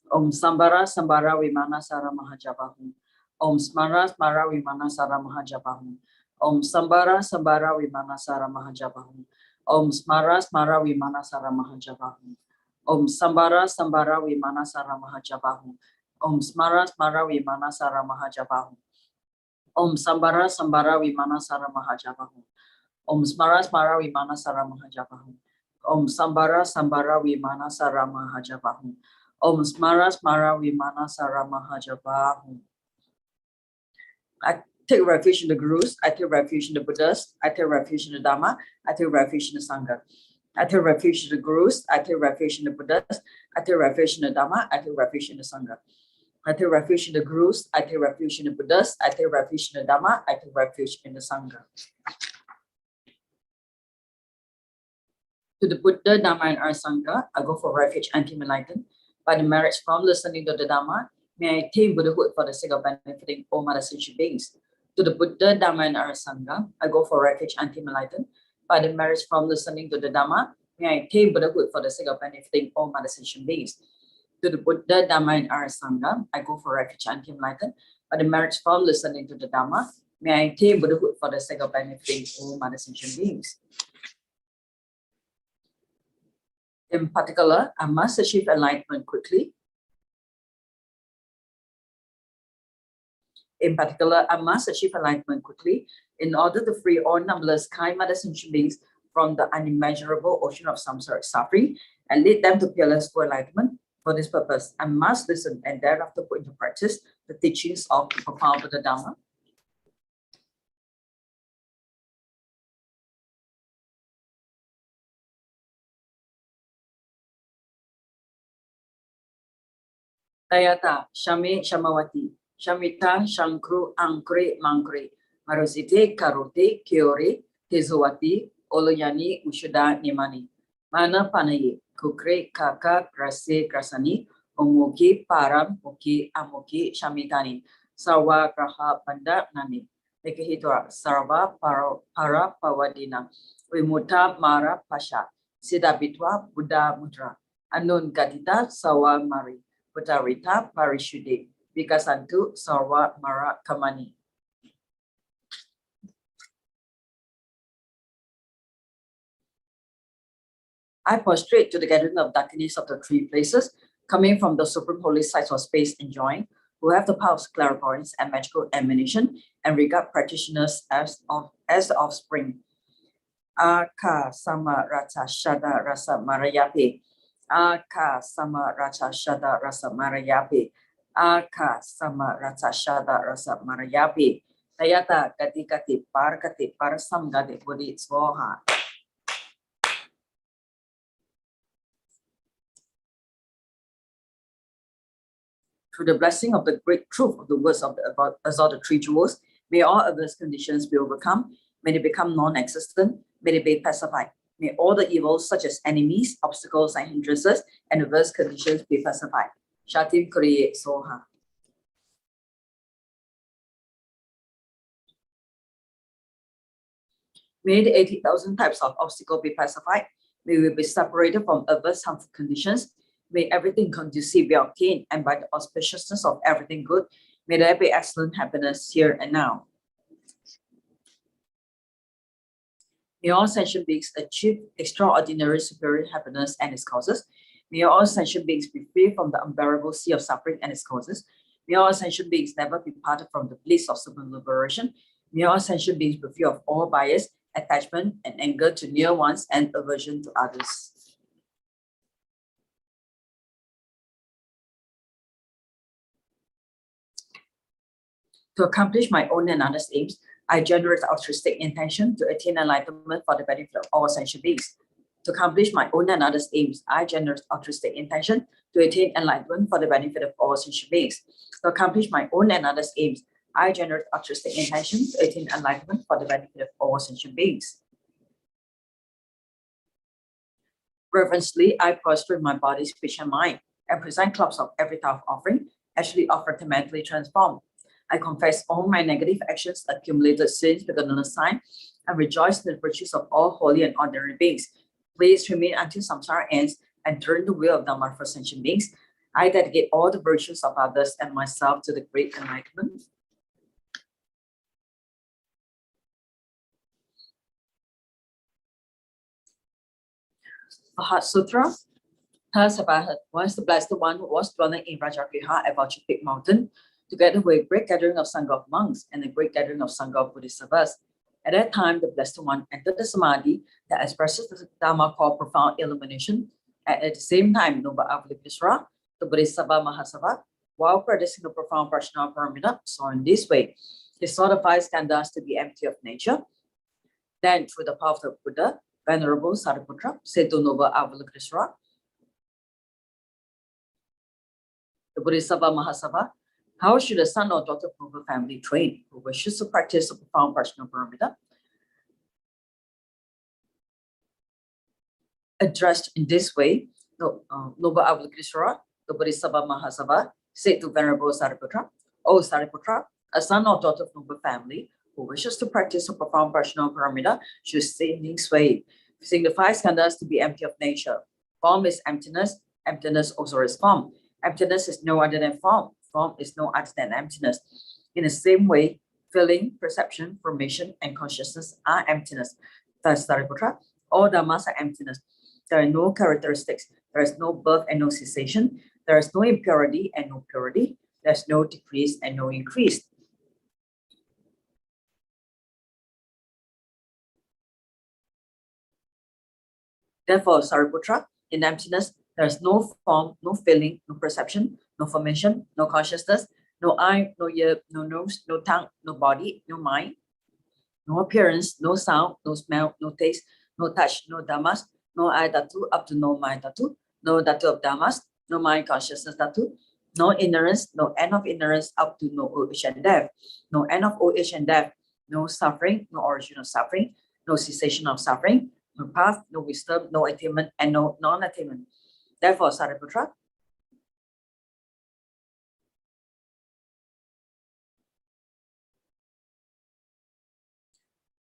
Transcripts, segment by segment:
Om Sambara Sambara Vimana Sara Mahajapahum. Om Smara Smara Vimana Sara Mahajapahum. Om Sambara Sambara Vimana Sara Mahajapahum. Om Smara Smara Vimana Sara Mahajapahum. Om Sambara Sambara Vimana Sara Mahajapahum. Om Smara Smara Vimana Sara Mahajapahum. Om Sambara Sambara Vimana Sara Mahajapahum. Om Smara Smara Vimana Sara Mahajapahum. Om Sambara Sambara Vimana Sara Mahajapahum. Om Smara Smara Vimana Sara Mahajapahum. I take refuge in the Gurus, I take refuge in the Buddhists, I take refuge in the Dharma, I take refuge in the Sangha. I take refuge in the Gurus, I take refuge in the Buddhists, I take refuge in the Dharma, I take refuge in the Sangha. I take refuge in the Gurus, I take refuge in the Buddhists, I take refuge in the Dharma, I take refuge in the Sangha. To the Buddha, Dharma, and our Sangha, I go for refuge and enlightened. By the merits from listening to the Dharma, may I attain Buddhahood for the sake of benefiting all other sentient beings. To the Buddha, Dharma, and our Sangha, I go for refuge and enlightened. By the merits from listening to the Dharma, may I attain Buddhahood for the sake of benefiting all other sentient beings. To the Buddha, Dharma, and our Sangha, I go for refuge and enlightened. By the merits from listening to the Dharma, may I attain Buddhahood for the sake of benefiting all other sentient beings. In particular, I must achieve enlightenment quickly. In particular, I must achieve enlightenment quickly in order to free all numberless kind-minded sentient beings from the unimaginable ocean of samsaric suffering and lead them to peerless enlightenment. For this purpose, I must listen and thereafter put into practice the teachings of the profound Buddha Dharma. Tayata, Shame, Shamawati, Shamita, Shankru, Ankre, Mankre, Marosite, Karote, Kiore, Tezowati, Oloyani, Ushuda, Nimani, Mana Panaye, Kukre, Kaka, Krase, Krasani, Omoki, Param, Moki, Amoki, Shamitani, Sarwa, Graha, Panda, Nani, Nekahitra, Sarva, Para, Pawadina, Vimuta, Mara, Pasha, Siddhabitwa, Buddha Mudra, Anun Gatita, Sawa, Mari. Putarita Parishuddhe, Vikasantu Sarva Mara Kamani. I prostrate to the gathering of Dakinis of the three places, coming from the supreme holy sites of space enjoying, who have the power of clairvoyance and magical emanation, and regard practitioners as the offspring. Aka Sama Rata Shada Rasa Marayape. Aka Sama Rata Shada Rasa Marayape. Aka Sama Rata Shada Rasa Marayape. Tayata Gati Gati Parkati Parasam Gati Buddhi Svoha. Through the blessing of the great truth of the words of the exalted three jewels, may all adverse conditions be overcome, may they become non-existent, may they be pacified. May all the evils such as enemies, obstacles, and hindrances, and adverse conditions be pacified. Shatim Kriye Soha. May the 80,000 types of obstacles be pacified. May we be separated from adverse harmful conditions. May everything conducive be obtained, and by the auspiciousness of everything good, may there be excellent happiness here and now. May all sentient beings achieve extraordinary superior happiness and its causes. May all sentient beings be free from the unbearable sea of suffering and its causes. May all sentient beings never be parted from the bliss of supreme liberation. May all sentient beings be free of all bias, attachment, and anger to near ones and aversion to others. To accomplish my own and others' aims, I generate altruistic intention to attain enlightenment for the benefit of all sentient beings. To accomplish my own and others' aims, I generate altruistic intention to attain enlightenment for the benefit of all sentient beings. To accomplish my own and others' aims, I generate altruistic intention to attain enlightenment for the benefit of all sentient beings. Reverently, I prostrate my body, speech, and mind, and present clubs of every type of offering, actually offered to mentally transform. I confess all my negative actions, accumulated sins, with another sign, and rejoice in the virtues of all holy and ordinary beings. Please remain until samsara ends and turn the wheel of Dharma for sentient beings. I dedicate all the virtues of others and myself to the great enlightenment. A Heart Sutra. Once the Blessed One was dwelling in Rajagriha at Peak Mountain, together with a great gathering of Sangha of monks and a great gathering of Sangha of Buddhist servants. At that time, the Blessed One entered the Samadhi that expresses the Dharma called profound illumination. And at the same time, Noble Avalokiteshvara, the Bodhisattva Mahasava, while practicing the profound Prajna Paramita, saw in this way, he saw the five skandhas to be empty of nature. Then, through the path of the Buddha, Venerable Sariputra said to Noble Avalokiteshvara, the Bodhisattva Mahasava, how should a son or daughter of noble family train who wishes to practice the profound Prajna Paramita? Addressed in this way, Noble Avalokiteshvara, the Bodhisattva Mahasava, said to Venerable Sariputra, O Sariputra, a son or daughter of noble family who wishes to practice the profound Prajna Paramita should stay in this way, seeing the five skandhas to be empty of nature. Form is emptiness, emptiness also is form. Emptiness is no other than form. Form is no other than emptiness. In the same way, feeling, perception, formation, and consciousness are emptiness. Thus, Sariputra, all dhammas are emptiness. There are no characteristics. There is no birth and no cessation. There is no impurity and no purity. There is no decrease and no increase. Therefore, Sariputra, in emptiness, there is no form, no feeling, no perception, no formation, no consciousness, no eye, no ear, no nose, no tongue, no body, no mind, no appearance, no sound, no smell, no taste, no touch, no dhammas, no eye dhatu up to no mind dhatu, no dhatu of dhammas, no mind consciousness dhatu, no ignorance, no end of ignorance up to no old age and death, no end of old age and death, no suffering, no origin of suffering, no cessation of suffering, no path, no wisdom, no attainment, and no non-attainment. Therefore, Sariputra,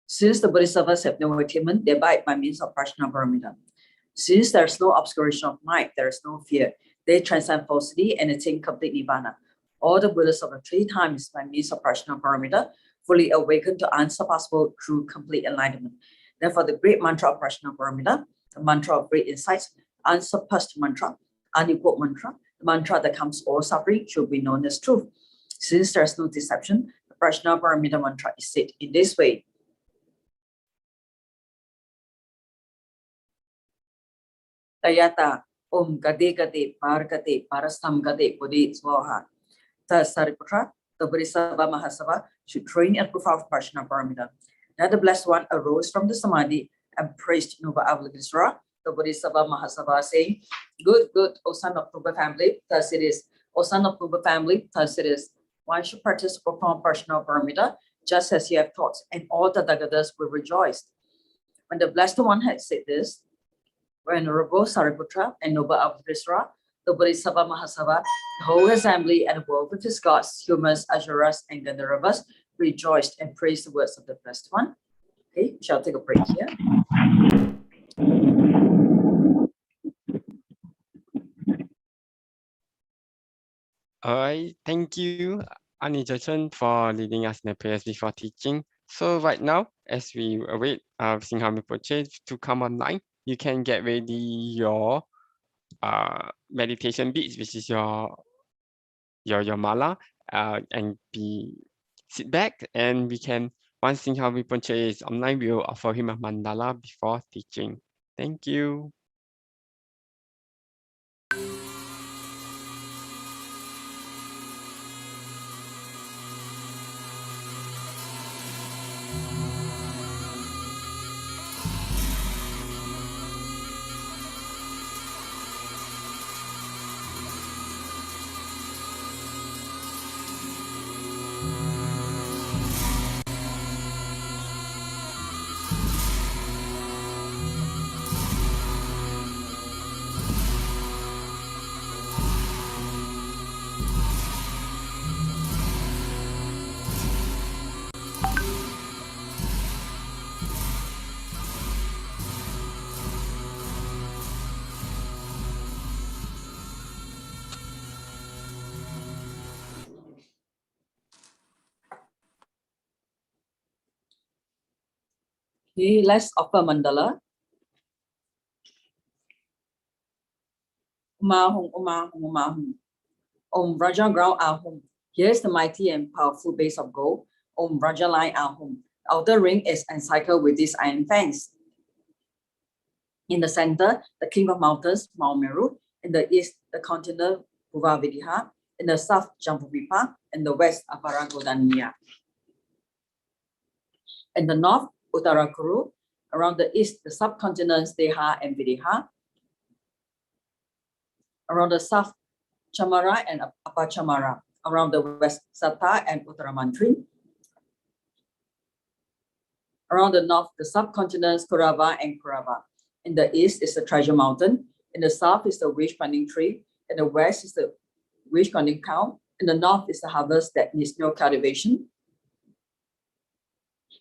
since the Bodhisattvas have no attainment, they abide by means of Prajna Paramita. Since there is no obscuration of mind, there is no fear. They transcend falsity and attain complete Nibbana. All the Buddhas of the three times by means of Prajna Paramita fully awaken to unsurpassable true complete enlightenment. Therefore, the great mantra of Prajna Paramita, the mantra of great insights, unsurpassed mantra, unequaled mantra, the mantra that comes all suffering should be known as truth. Since there is no deception, the Prajna Paramita mantra is said in this way. Tayata Om Gade Gade Pargate Parastam Gade Bodhi Swaha. Thus, Sariputra, the Bodhisattva Mahasava, should train and profound Prajna Paramita. Now the Blessed One arose from the Samadhi and praised Noble Avalokiteshvara, the Bodhisattva Mahasava, saying, Good, good, O son of noble family, thus it is. O son of noble family, thus it is. One should practice profound Prajna Paramita, just as you have taught, and all the Dagadas will rejoice. When the Blessed One had said this, Venerable Sariputra and Noble Avalokiteshvara, the Bodhisattva Mahasava, the whole assembly and the world with his gods, humans, asuras, and gandharvas rejoiced and praised the words of the Blessed One. Okay, we shall take a break here. All right, thank you, Anijachen, for leading us in the prayers before teaching. So right now, as we await Singha Rinpoche to come online, you can get ready your meditation beats, which is your mala, and sit back, and we can, once Singha Rinpoche is online, we will offer him a mandala before teaching. Thank you. Okay, let's offer mandala. Umahum, umahum, umahum. Om Raja Ground Ahum. Here's the mighty and powerful base of gold. Om Raja Line Ahum. The outer ring is encircled with these iron fence. In the center, the king of mountains, Mount Meru. In the east, the continent, Bhuvavidiha. In the south, Jambuvipa. In the west, Aparagodania. In the north, Uttarakuru. Around the east, the subcontinents, Deha and Vidiha. Around the south, Chamara and Apachamara. Around the west, Sata and Uttaramantri. Around the north, the subcontinents, Kurava and Kurava. In the east is the Treasure Mountain. In the south is the Wish Planting Tree. In the west is the Wish Planting Cow. In the north is the harvest that needs no cultivation.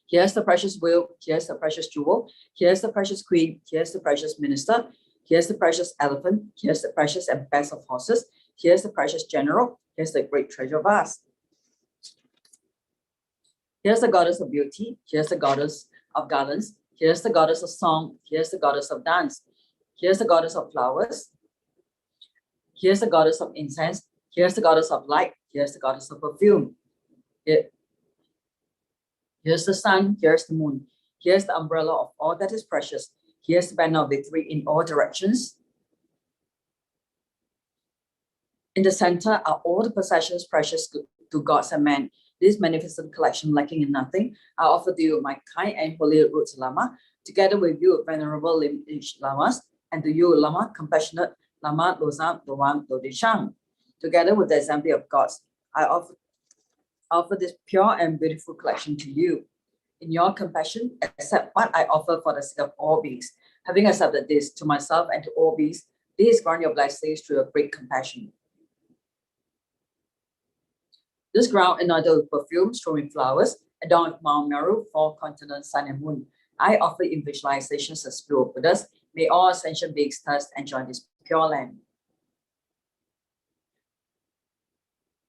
Here's the precious wheel. Here's the precious jewel. Here's the precious queen. Here's the precious minister. Here's the precious elephant. Here's the precious and best of horses. Here's the precious general. Here's the great treasure vase. Here's the goddess of beauty. Here's the goddess of gardens. Here's the goddess of song. Here's the goddess of dance. Here's the goddess of flowers. Here's the goddess of incense. Here's the goddess of light. Here's the goddess of perfume. Here's the sun. Here's the moon. Here's the umbrella of all that is precious. Here's the banner of victory in all directions. In the center are all the possessions precious to gods and men. This magnificent collection lacking in nothing, I offer to you my kind and holy roots Lama, together with you, venerable lineage Lamas, and to you, Lama, compassionate Lama Losang Doang Dodishang. Together with the assembly of gods, I offer this pure and beautiful collection to you. In your compassion, accept what I offer for the sake of all beings. Having accepted this to myself and to all beings, please grant your blessings through your great compassion. This ground anointed with perfume, strewing flowers, adorned with Mount Meru, four continents, sun and moon. I offer in visualizations as pure Buddhas. May all ascension beings thus enjoy this pure land.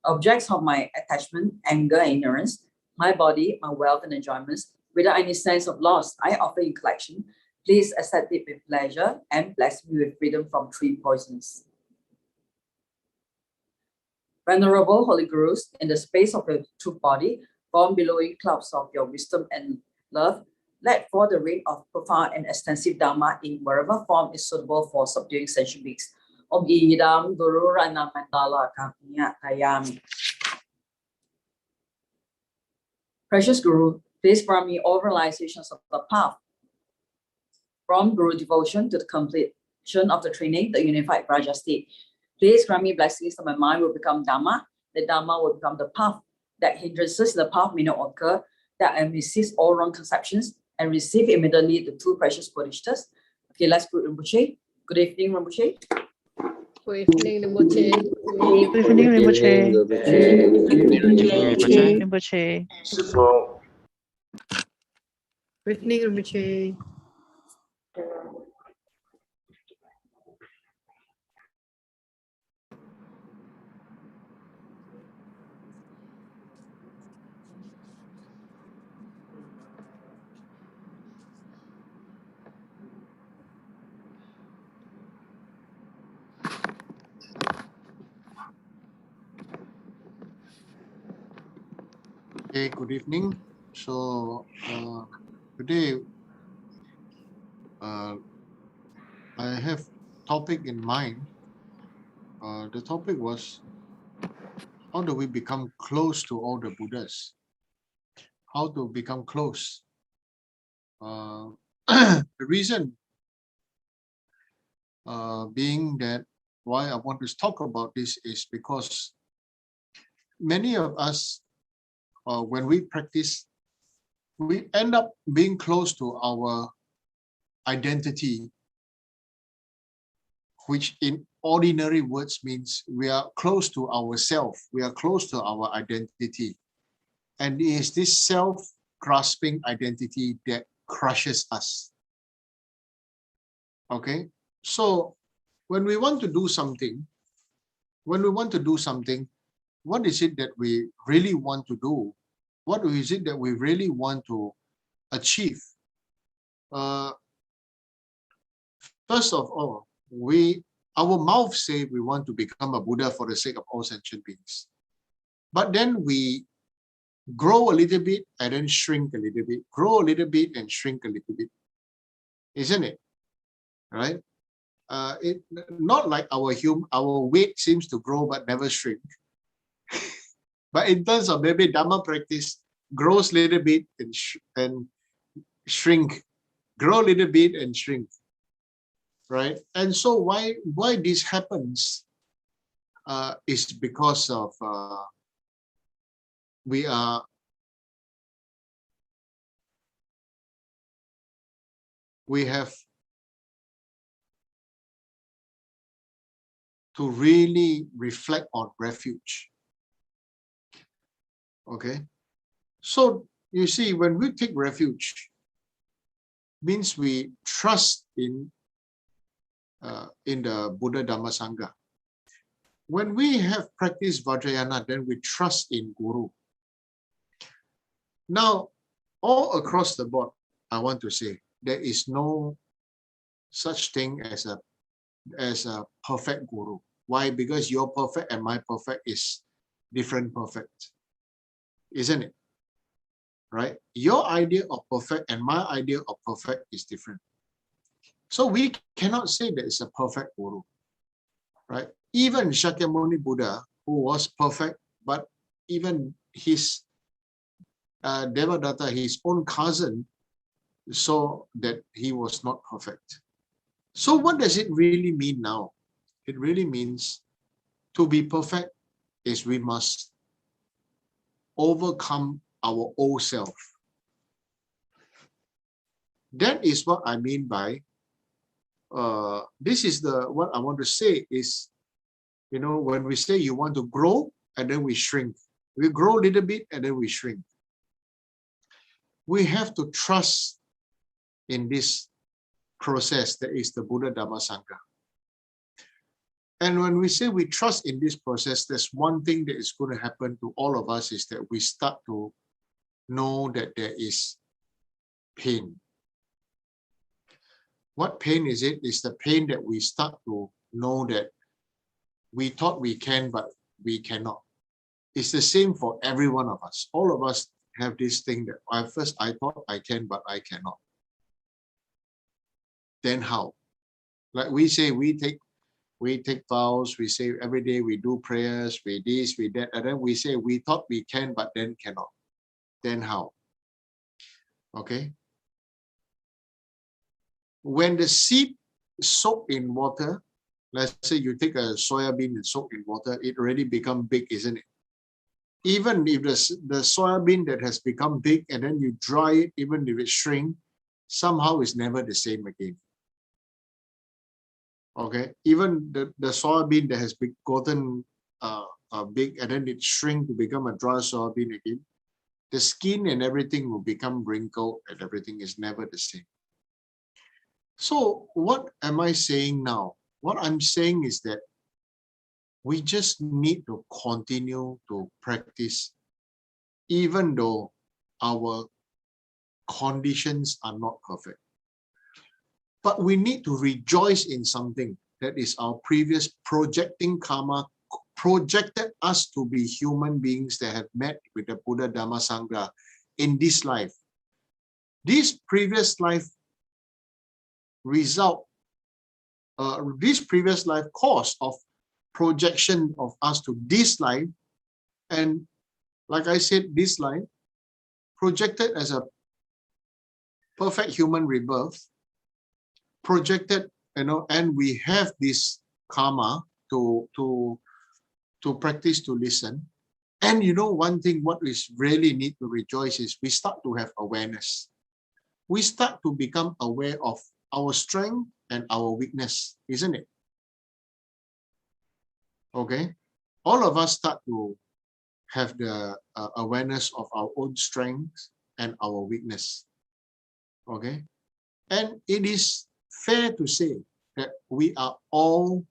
Objects of my attachment, anger, and ignorance, my body, my wealth, and enjoyments, without any sense of loss, I offer in collection. Please accept it with pleasure and bless me with freedom from three poisons. Venerable Holy Gurus, in the space of your true body, form billowing clouds of your wisdom and love, let fall the rain of profound and extensive Dharma in wherever form is suitable for subduing sentient beings. Om Idam Guru Rana Mandala Kapinya Kayami. Precious Guru, please grant me all realizations of the path. From Guru devotion to the completion of the training, the unified Raja state. Please grant me blessings that my mind will become Dharma, the Dharma will become the path, that hindrances the path may not occur, that I may cease all wrong conceptions and receive immediately the two precious Bodhisattvas. Okay, let's go Rinpoche. Good evening, Rinpoche. Good evening, Rinpoche. Good evening, Rinpoche. Good evening, Rinpoche. Good evening, Rinpoche. Okay, good evening. So today I have topic in mind. The topic was, how do we become close to all the Buddhas? How to become close? The reason being that why I want to talk about this is because many of us, when we practice, we end up being close to our identity, which in ordinary words means we are close to ourselves, we are close to our identity. And it is this self-grasping identity that crushes us. Okay, so when we want to do something, what is it that we really want to do? What is it that we really want to achieve? first of all, our mouth say we want to become a Buddha for the sake of all sentient beings. But then we grow a little bit and then shrink a little bit, grow a little bit and shrink a little bit. Isn't it? Right? It not like our weight seems to grow but never shrink. But in terms of maybe Dharma practice, grows a little bit and shrink, grow a little bit and shrink. Right? And so why this happens is because of we have to really reflect on refuge. Okay, so you see, when we take refuge, means we trust in the Buddha Dhamma Sangha. When we have practiced Vajrayana, then we trust in Guru. Now, all across the board, I want to say there is no such thing as a perfect Guru. Why? Because your perfect and my perfect is different perfect, isn't it? Right? Your idea of perfect and my idea of perfect is different. So we cannot say that it's a perfect Guru, right? Even Shakyamuni Buddha, who was perfect, but even his Devadatta, his own cousin, saw that he was not perfect. So what does it really mean now? It really means to be perfect is we must overcome our old self. That is what I mean by this is what I want to say is, you know, when we say you want to grow and then we shrink, we grow a little bit and then we shrink. We have to trust in this process that is the Buddha Dhamma Sangha. And when we say we trust in this process, there's one thing that is going to happen to all of us is that we start to know that there is pain. What pain is it? It's the pain that we start to know that we thought we can, but we cannot. It's the same for every one of us. All of us have this thing that at first I thought I can, but I cannot. Then how? Like we say, we take vows, we say every day we do prayers, we this, we that, and then we say we thought we can, but then cannot. Then how? Okay. When the seed soaked in water, let's say you take a soya bean and soak in water, it already become big, isn't it? Even if the soya bean that has become big and then you dry it, even if it shrink, somehow it's never the same again. Okay, even the soya bean that has gotten big and then it shrink to become a dry soya bean again, the skin and everything will become wrinkled and everything is never the same. So what am I saying now? What I'm saying is that we just need to continue to practice even though our conditions are not perfect. But we need to rejoice in something that is our previous projecting karma projected us to be human beings that have met with the Buddha Dhamma Sangha in this life. This previous life this previous life cause of projection of us to this life, and like I said, this life projected as a perfect human rebirth, projected, you know, and we have this karma to practice, to listen. And you know, one thing what we really need to rejoice is we start to have awareness. We start to become aware of our strength and our weakness, isn't it? Okay, all of us start to have the awareness of our own strength and our weakness. Okay, and it is fair to say that we are all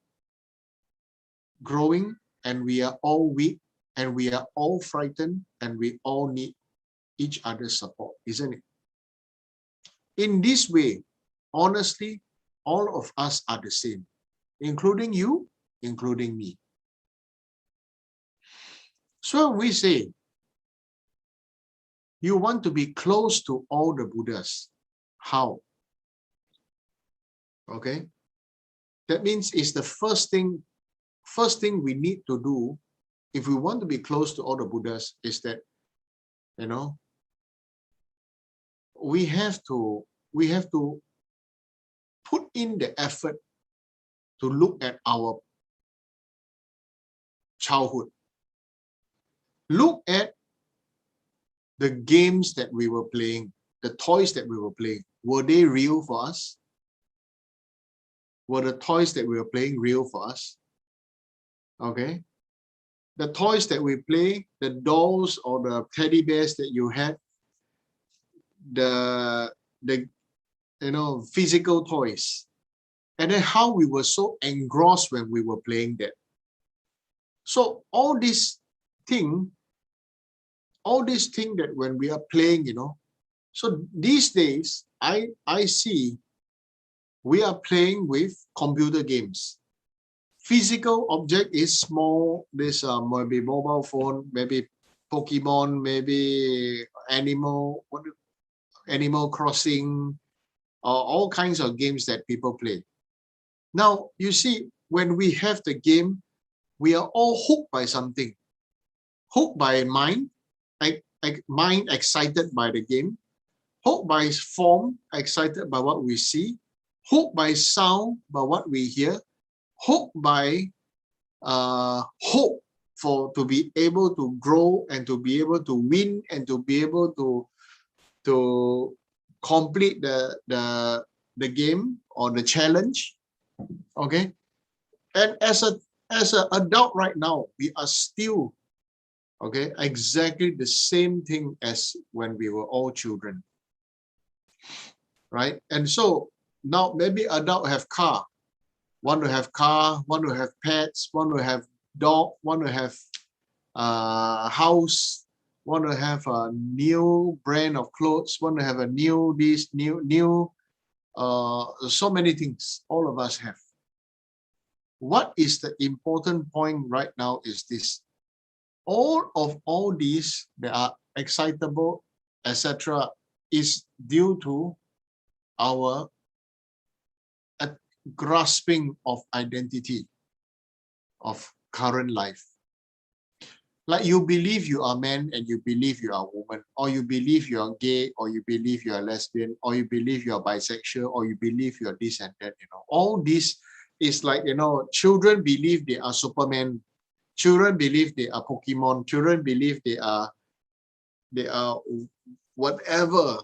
growing and we are all weak and we are all frightened and we all need each other's support, isn't it? In this way, honestly, all of us are the same, including you, including me. So we say, you want to be close to all the Buddhas. How? Okay. That means it's the first thing we need to do if we want to be close to all the Buddhas is that, you know, we have to put in the effort to look at our childhood. Look at the games that we were playing, the toys that we were playing. Were they real for us? Were the toys that we were playing real for us? Okay. The toys that we play, the dolls or the teddy bears that you had, the physical toys, and then how we were so engrossed when we were playing that. So all this thing that when we are playing, so these days I see we are playing with computer games. Physical object is small, this maybe mobile phone, maybe Pokemon, maybe Animal Crossing, all kinds of games that people play. Now, you see, when we have the game, we are all hooked by something. Hooked by mind, mind excited by the game. Hooked by form, excited by what we see. Hooked by sound, by what we hear. Hooked by hope to be able to grow and to be able to win and to be able to complete the game or the challenge. Okay, and as an adult right now, we are still exactly the same thing as when we were all children, right? And so now maybe adult have car, want to have car, want to have pets, want to have dog, want to have house, want to have a new brand of clothes, want to have a new so many things all of us have. What is the important point right now is this: all these that are excitable, etc., is due to our grasping of identity of current life. Like you believe you are man and you believe you are woman, or you believe you are gay, or you believe you are lesbian, or you believe you are bisexual, or you believe you are this and that. All this is like, children believe they are Superman, children believe they are Pokemon, children believe they are whatever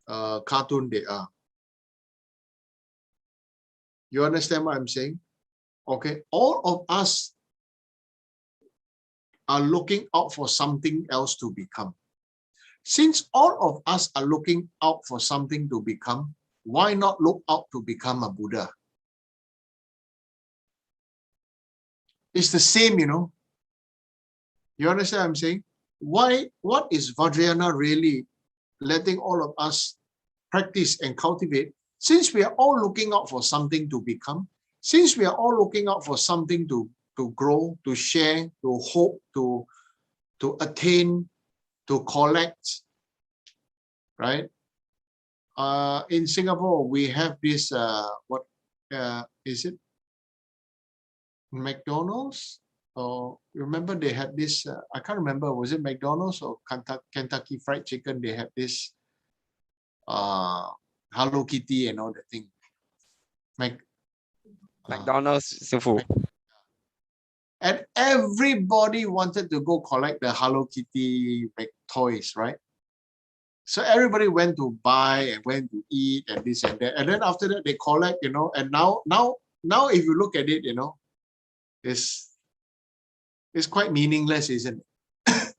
cartoon they are. You understand what I'm saying? Okay, all of us are looking out for something else to become. Since all of us are looking out for something to become, why not look out to become a Buddha? It's the same, You understand what I'm saying? What is Vajrayana really letting all of us practice and cultivate? Since we are all looking out for something to become, since we are all looking out for something to grow, to share, to hope, to attain, to collect, right? In Singapore, we have this, what is it? McDonald's? Or remember they had this, I can't remember, was it McDonald's or Kentucky Fried Chicken? They had this Hello Kitty and all that thing. McDonald's, Sifu. And everybody wanted to go collect the Hello Kitty toys, right? So everybody went to buy and went to eat and this and that. And then after that, they collect, and now if you look at it, it's quite meaningless, isn't it?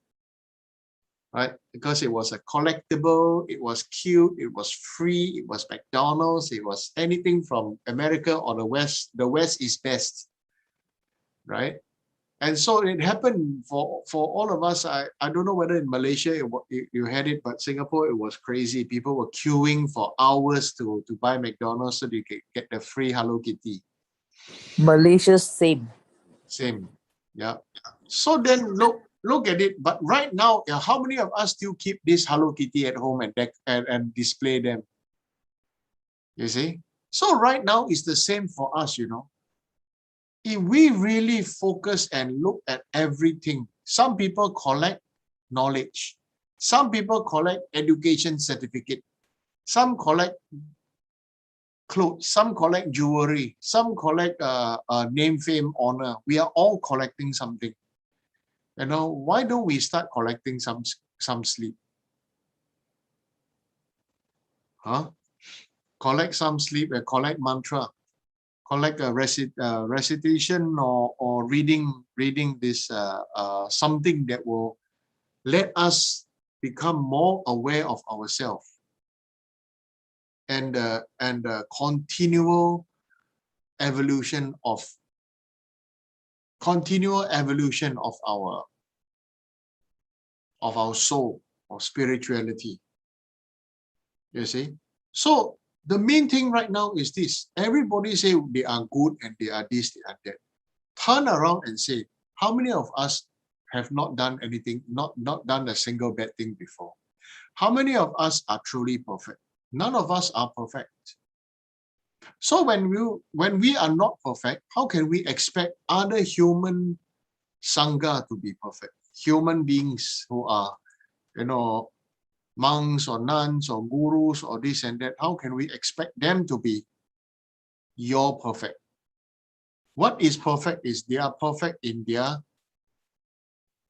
Right? Because it was a collectible, it was cute, it was free, it was McDonald's, it was anything from America or the West. The West is best, right? And so it happened for all of us. I don't know whether in Malaysia you had it, but Singapore, it was crazy. People were queuing for hours to buy McDonald's so they could get the free Hello Kitty. Malaysia, same. Same. Yeah. So then look at it. But right now, how many of us still keep this Hello Kitty at home and display them? You see? So right now it's the same for us, you know. If we really focus and look at everything, some people collect knowledge, some people collect education certificate, some collect clothes, some collect jewelry, some collect name, fame, honor. We are all collecting something. You know, why don't we start collecting some sleep? Huh? Collect some sleep and collect mantra. Collect a recitation or reading this something that will let us become more aware of ourselves and continual evolution of our soul, of spirituality. You see? So the main thing right now is this. Everybody say they are good and they are this, they are that. Turn around and say, how many of us have not done anything, not done a single bad thing before? How many of us are truly perfect? None of us are perfect. So when we are not perfect, how can we expect other human Sangha to be perfect? Human beings who are, you know, monks or nuns or gurus or this and that, how can we expect them to be your perfect? What is perfect is they are perfect in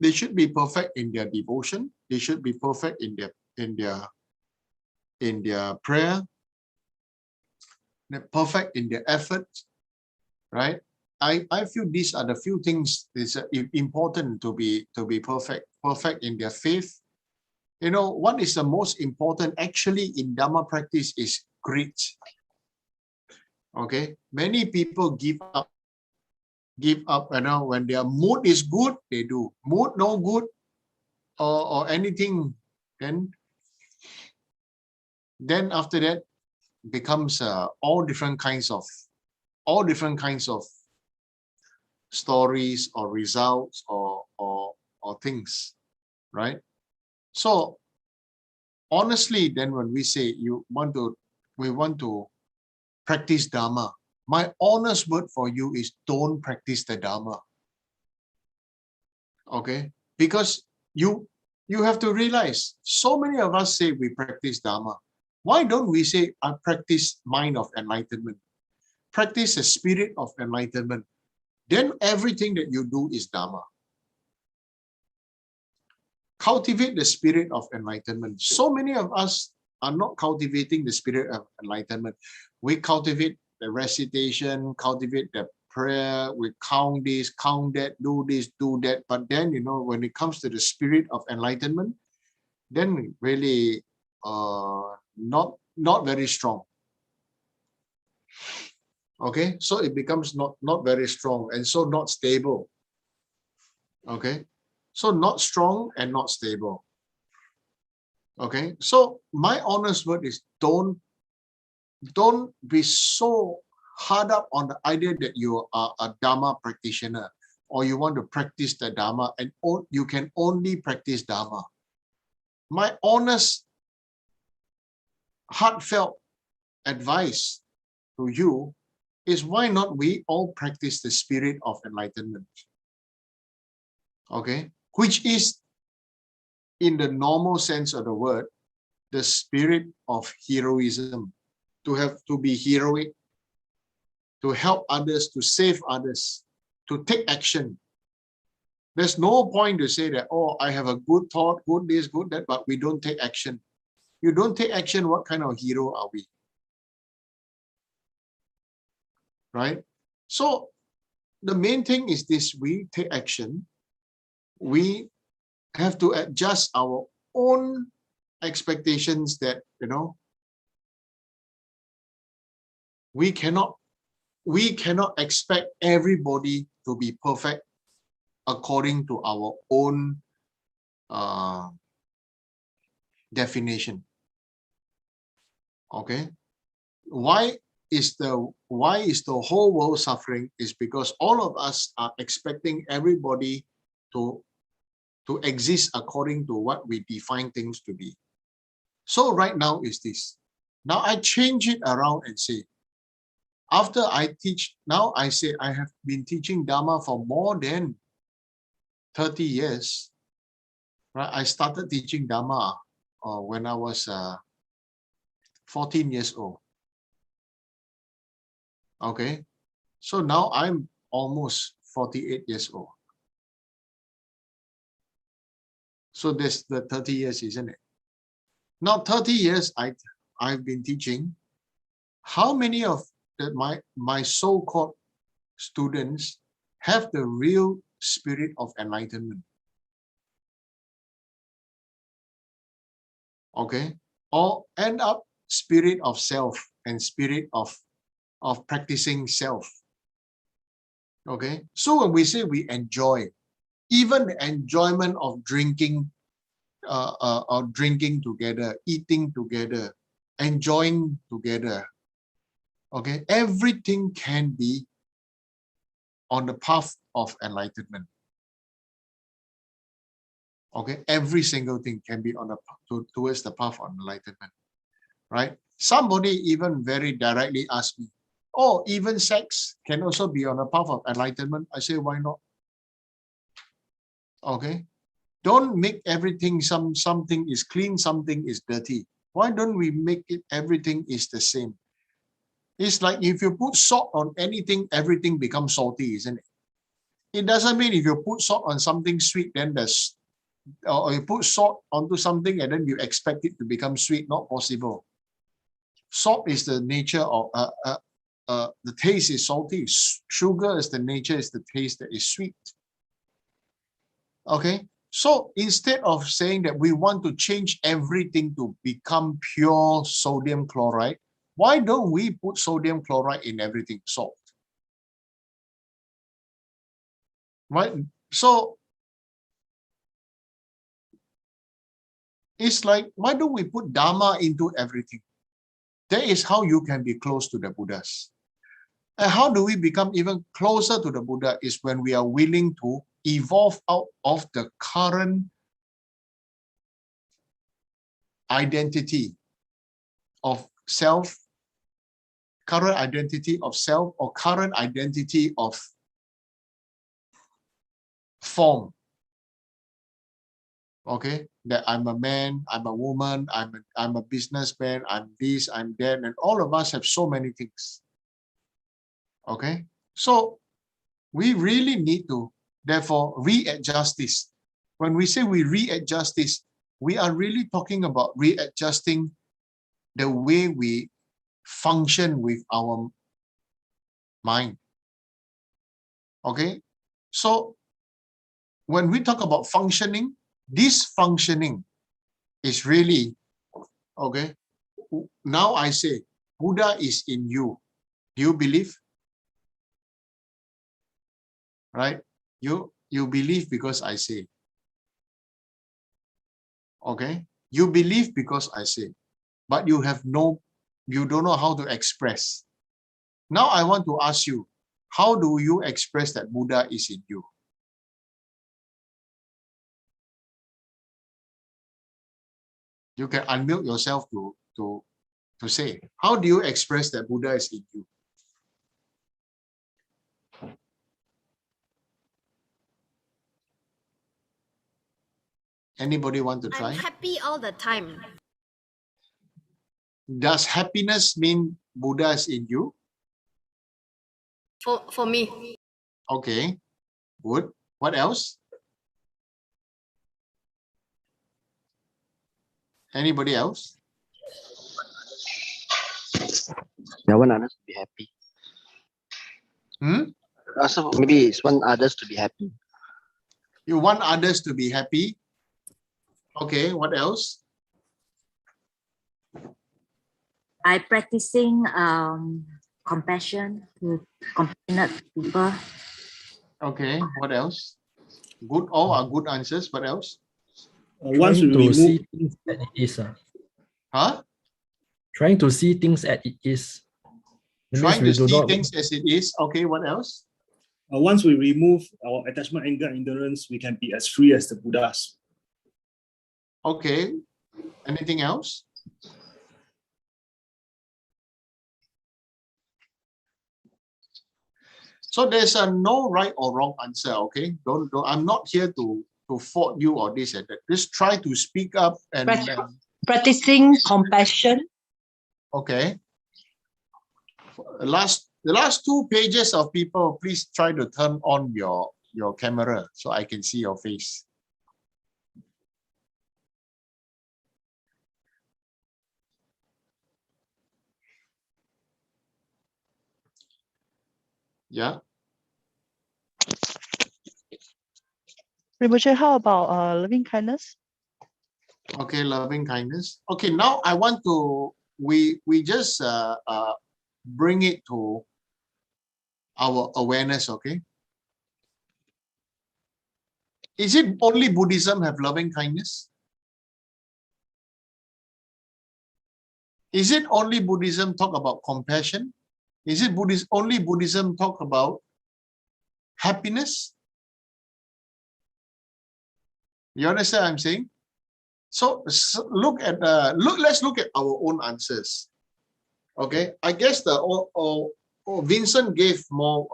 they should be perfect in their devotion. They should be perfect in their prayer. They're perfect in their effort, right? I feel these are the few things is important to be perfect. Perfect in their faith. You know, what is the most important actually in Dharma practice is greed. Okay, many people give up, you know, when their mood is good, they do. Mood no good or anything, then after that becomes all different kinds of stories or results or things, right? So honestly, then when we say we want to practice Dharma, my honest word for you is don't practice the Dharma. Okay? Because you have to realize, so many of us say we practice Dharma. Why don't we say I practice mind of enlightenment? Practice the spirit of enlightenment. Then everything that you do is Dharma. Cultivate the spirit of enlightenment. So many of us are not cultivating the spirit of enlightenment. We cultivate the recitation, cultivate the prayer, we count this, count that, do this, do that. But then, you know, when it comes to the spirit of enlightenment, then really not very strong. Okay, so it becomes not very strong and so not stable. Okay, so not strong and not stable. Okay, so my honest word is don't be so hard up on the idea that you are a Dharma practitioner or you want to practice the Dharma and you can only practice Dharma. My honest, heartfelt advice to you is why not we all practice the spirit of enlightenment? Okay, which is in the normal sense of the word, the spirit of heroism, to be heroic, to help others, to save others, to take action. There's no point to say that, oh, I have a good thought, good this, good that, but we don't take action. You don't take action, what kind of hero are we? Right? So the main thing is this, we take action. We have to adjust our own expectations that, you know, we cannot expect everybody to be perfect according to our own definition. Okay, why is the whole world suffering? Is because all of us are expecting everybody to exist according to what we define things to be. So right now is this. Now I change it around and say, after I teach, now I say I have been teaching Dharma for more than 30 years. Right? I started teaching Dharma when I was 14 years old. Okay, so now I'm almost 48 years old. So this the 30 years, isn't it? Now 30 years I've been teaching. How many of my so-called students have the real spirit of enlightenment? Okay, or end up spirit of self and spirit of practicing self. Okay, so when we say we enjoy, even the enjoyment of drinking or drinking together, eating together, enjoying together, okay, everything can be on the path of enlightenment. Okay, every single thing can be on towards the path of enlightenment, right? Somebody even very directly asked me, oh, even sex can also be on the path of enlightenment. I say, why not? Okay, don't make everything something is clean, something is dirty. Why don't we make it everything is the same? It's like if you put salt on anything, everything becomes salty, isn't it? It doesn't mean if you put salt on something sweet, then there's or you put salt onto something and then you expect it to become sweet. Not possible. Salt is the nature of the taste is salty. Sugar is the nature, is the taste that is sweet. Okay, so instead of saying that we want to change everything to become pure sodium chloride, why don't we put sodium chloride in everything? Salt. Right? So it's like, why don't we put Dharma into everything? That is how you can be close to the Buddhas. And how do we become even closer to the Buddha is when we are willing to evolve out of the current identity of self, current identity of self, or current identity of form. Okay, that I'm a man, I'm a woman, I'm a businessman, I'm this, I'm that, and all of us have so many things. Okay, so we really need to therefore readjust this. When we say we readjust this, we are really talking about readjusting the way we function with our mind. Okay, so when we talk about functioning, this functioning is really, okay, now I say, Buddha is in you. Do you believe? Right? You believe because I say. Okay? You believe because I say. But you don't know how to express. Now I want to ask you, how do you express that Buddha is in you? You can unmute yourself to say, how do you express that Buddha is in you? Anybody want to try? I'm happy all the time. Does happiness mean Buddha is in you? For me. Okay, good. What else? Anybody else? I want others to be happy. Also, maybe it's want others to be happy. You want others to be happy? Okay, what else? By practicing compassion to compassionate people. Okay, what else? Good, all are good answers. What else? Once we remove, see things as it is. Huh? Trying to see things as it is. That means Trying we to do see not. things as it is. Okay, what else? Once we remove our attachment, anger, ignorance, we can be as free as the Buddhas. Okay. Anything else? So there's a no right or wrong answer. Okay. Don't I'm not here to fault you or this and that. Just try to speak up and Practicing compassion. okay. The last 2 pages of people, please try to turn on your camera so I can see your face. Yeah. Rinpoche, how about loving kindness? Okay, loving kindness. Okay, now I want to we just bring it to our awareness. Okay. Is it only Buddhism have loving kindness? Is it only Buddhism talk about compassion? Is it only Buddhism talk about happiness? You understand what I'm saying? So let's look at our own answers. Okay, I guess Vincent gave more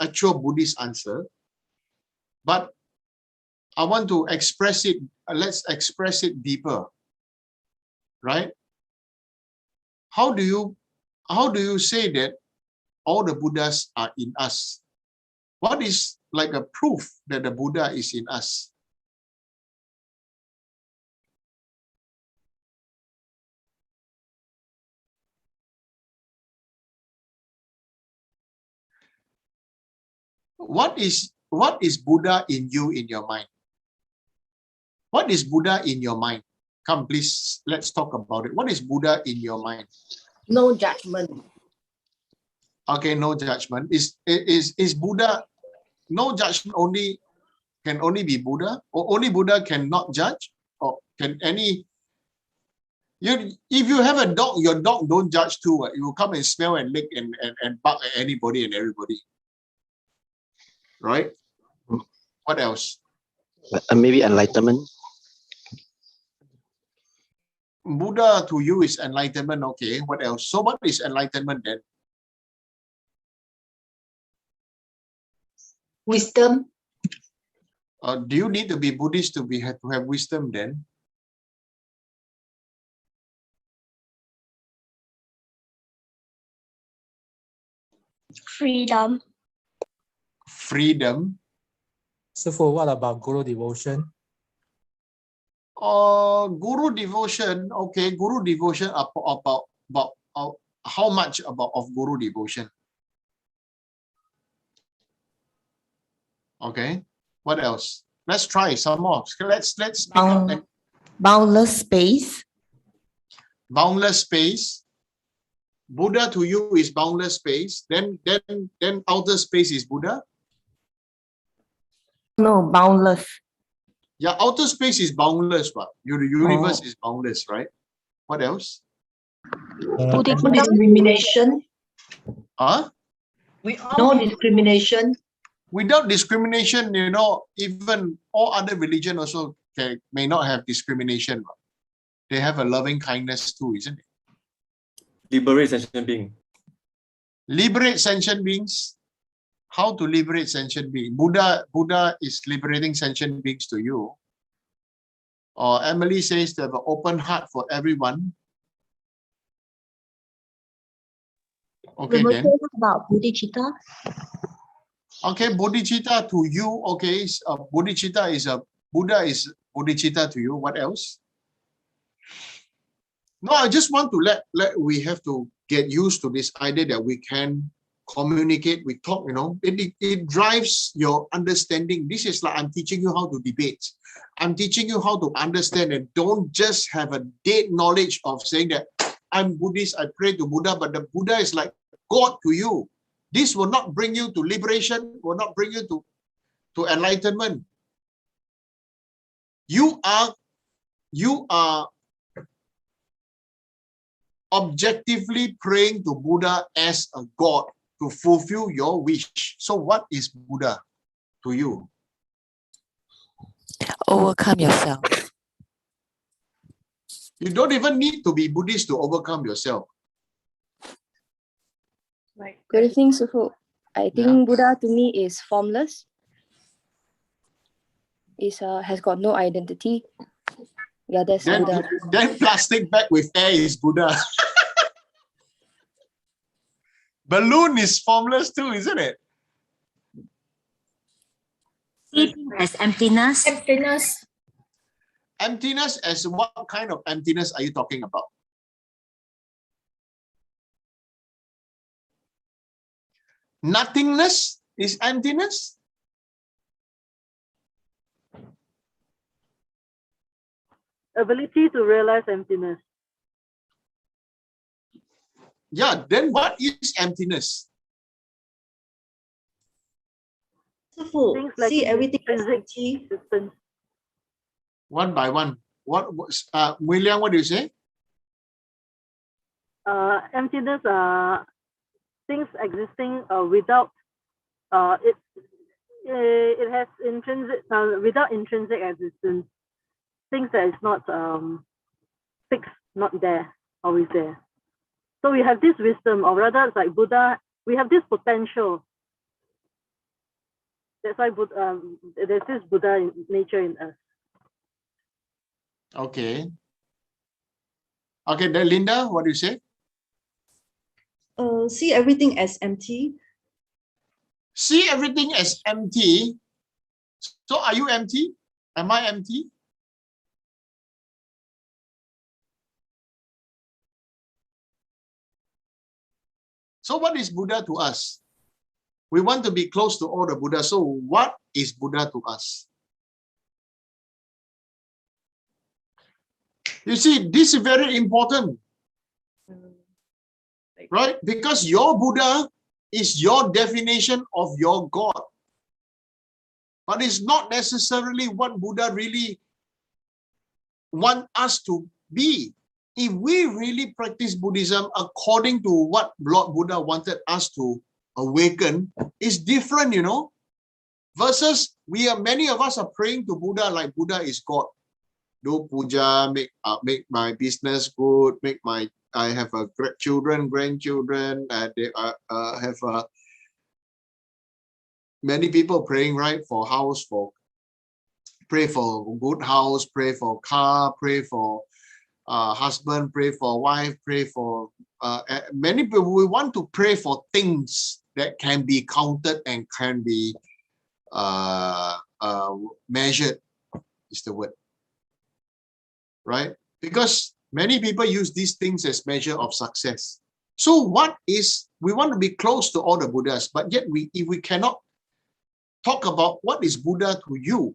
actual Buddhist answer, but I want to express it. Let's express it deeper, right? How do you say that all the Buddhas are in us? What is like a proof that the Buddha is in us? What is Buddha in you, in your mind? What is Buddha in your mind? Come, please, let's talk about it. What is Buddha in your mind? No judgment. Okay, no judgment. Is Buddha no judgment can only be Buddha, or only Buddha cannot judge? Or can any if you have a dog, your dog don't judge too. It will come and smell and lick and bark at anybody and everybody. Right? What else? Maybe enlightenment. Buddha to you is enlightenment. Okay, what else? So what is enlightenment then? Wisdom. Do you need to be Buddhist to have wisdom then? Freedom. Freedom. So for what about Guru devotion? Guru devotion. Okay, Guru devotion about how much of Guru devotion? Okay, what else? Let's try some more. Let's speak up and Boundless space. boundless space. Buddha to you is boundless space. Then outer space is Buddha. No, boundless. Yeah, outer space is boundless, but the universe is boundless, right? What else? No discrimination. Huh? No discrimination. Without discrimination, even all other religion also may not have discrimination. They have a loving kindness too, isn't it? Liberate sentient being. Liberate sentient beings. How to liberate sentient beings? Buddha is liberating sentient beings to you. Or Emily says to have an open heart for everyone. Okay, then. About bodhicitta. Okay, bodhicitta to you. Okay, bodhicitta is Buddha is bodhicitta to you. What else? No, I just want to we have to get used to this idea that we can communicate, we talk, it drives your understanding. This is like I'm teaching you how to debate. I'm teaching you how to understand, and don't just have a dead knowledge of saying that I'm Buddhist, I pray to Buddha, but the Buddha is like God to you. This will not bring you to liberation, will not bring you to to enlightenment. You are objectively praying to Buddha as a God to fulfill your wish. So what is Buddha to you? Overcome yourself. You don't even need to be Buddhist to overcome yourself. Good evening, Sufu. I think Buddha to me is formless. Has got no identity. Yeah, that's Buddha. Then plastic bag with air is Buddha. Balloon is formless too, isn't it? As emptiness. Emptiness. Emptiness as what kind of emptiness are you talking about? Nothingness is emptiness? Ability to realize emptiness. Yeah, then what is emptiness? Things like See everything as intrinsic empty. existence. One by one. William, what do you say? Emptiness are things existing without it has intrinsic without intrinsic existence. Things that is not fixed, not there, always there. So we have this wisdom, or rather it's like Buddha, we have this potential. That's why there's this Buddha nature in us. Okay. Okay, then Linda, what do you say? See everything as empty. See everything as empty. So are you empty? Am I empty? So what is Buddha to us? We want to be close to all the Buddha. So what is Buddha to us? You see, this is very important. Right? Because your Buddha is your definition of your God. But it's not necessarily what Buddha really wants us to be. If we really practice Buddhism according to what Lord Buddha wanted us to awaken, it's different, you know. Versus many of us are praying to Buddha like Buddha is God. Do puja, make my business good, I have grandchildren, they have many people praying, right, for house, pray for good house, pray for car, pray for husband, pray for wife, pray for many people. We want to pray for things that can be counted and can be measured, is the word, right? Because many people use these things as measure of success. So we want to be close to all the Buddhas, but yet if we cannot talk about what is Buddha to you,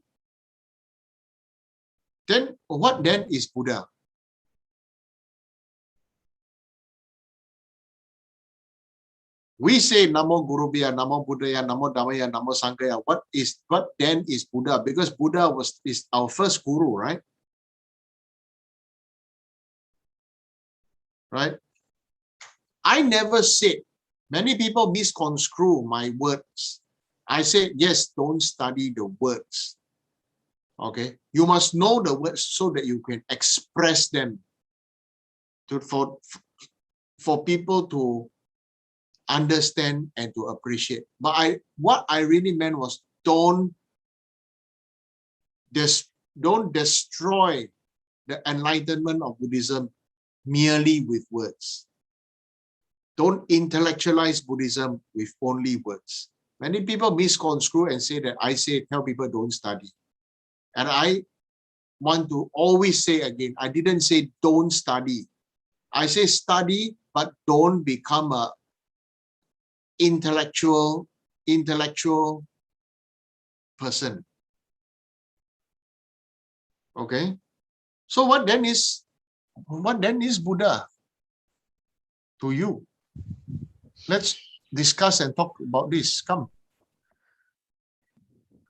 then what then is Buddha? We say Namo Gurubhaya, Namo Buddhaya, Namo Dhammaya, Namo Sanghaya. What then is Buddha? Because Buddha is our first guru, right? Right? I never said, many people misconstrue my words. I said, yes, don't study the words. Okay? You must know the words so that you can express them for people to understand and to appreciate. But what I really meant was don't destroy the enlightenment of Buddhism merely with words. Don't intellectualize Buddhism with only words. Many people misconstrue and say that tell people don't study. And I want to always say again, I didn't say don't study. I say study, but don't become a intellectual person. Okay? So what then is Buddha to you? Let's discuss and talk about this. Come.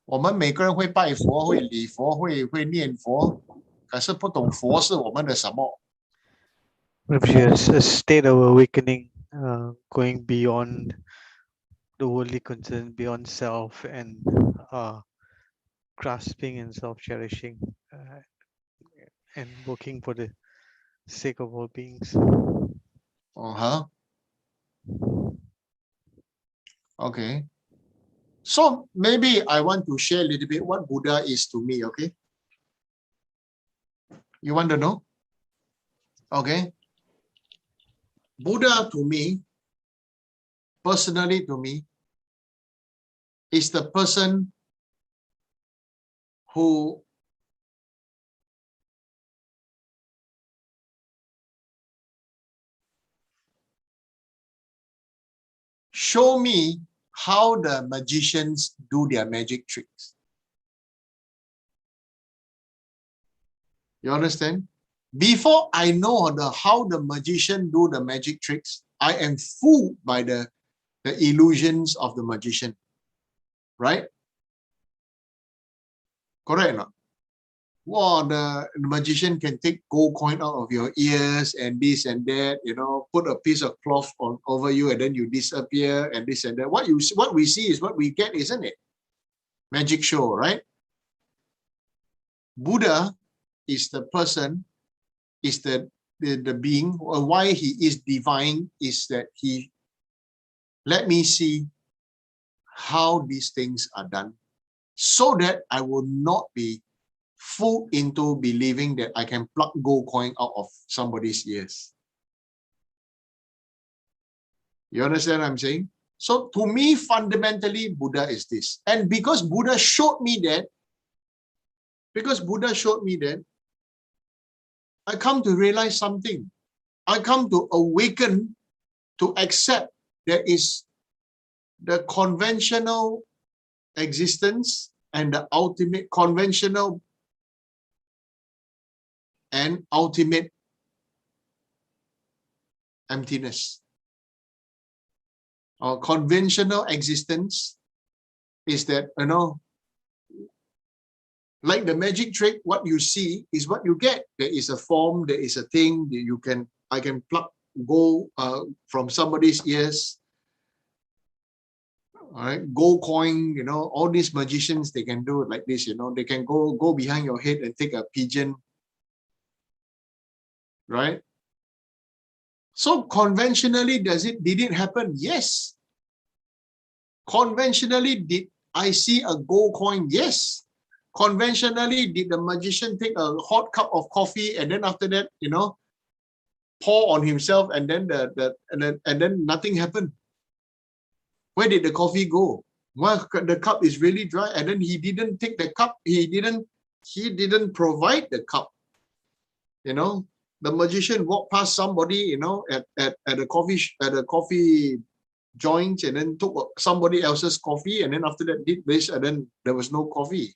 我们每个人会拜佛，会礼佛，会念佛，可是不懂佛是我们的什么。 It's a state of awakening, going beyond the worldly concern, beyond self, and grasping and self-cherishing, and working for the sake of all beings. Okay. So maybe I want to share a little bit what Buddha is to me, okay? You want to know? Okay. Buddha to me, personally to me, is the person who show me how the magicians do their magic tricks. You understand? Before I know how the magician do the magic tricks, I am fooled by the illusions of the magician. Right? Correct or not? Well, the magician can take gold coin out of your ears and this and that, you know, put a piece of cloth over you and then you disappear and this and that. What we see is what we get, isn't it? Magic show, right? Buddha is the person, is the being, or why he is divine is that he let me see how these things are done so that I will not be fooled into believing that I can pluck gold coin out of somebody's ears. You understand what I'm saying? So to me, fundamentally, Buddha is this. And because Buddha showed me that, I come to realize something. I come to awaken to accept there is the conventional existence and the ultimate conventional and ultimate emptiness. Our conventional existence is that, you know, like the magic trick, what you see is what you get. There is a form, there is a thing that I can pluck gold from somebody's ears. All right, gold coin, you know, all these magicians, they can do it like this, you know, they can go behind your head and take a pigeon. Right? So conventionally, did it happen? Yes. Conventionally, did I see a gold coin? Yes. Conventionally, did the magician take a hot cup of coffee and then after that, you know, pour on himself and then and then nothing happened? Where did the coffee go? Well, the cup is really dry, and then he didn't take the cup. He didn't provide the cup. You know, the magician walked past somebody, you know, at a coffee joint and then took somebody else's coffee, and then after that did this, and then there was no coffee.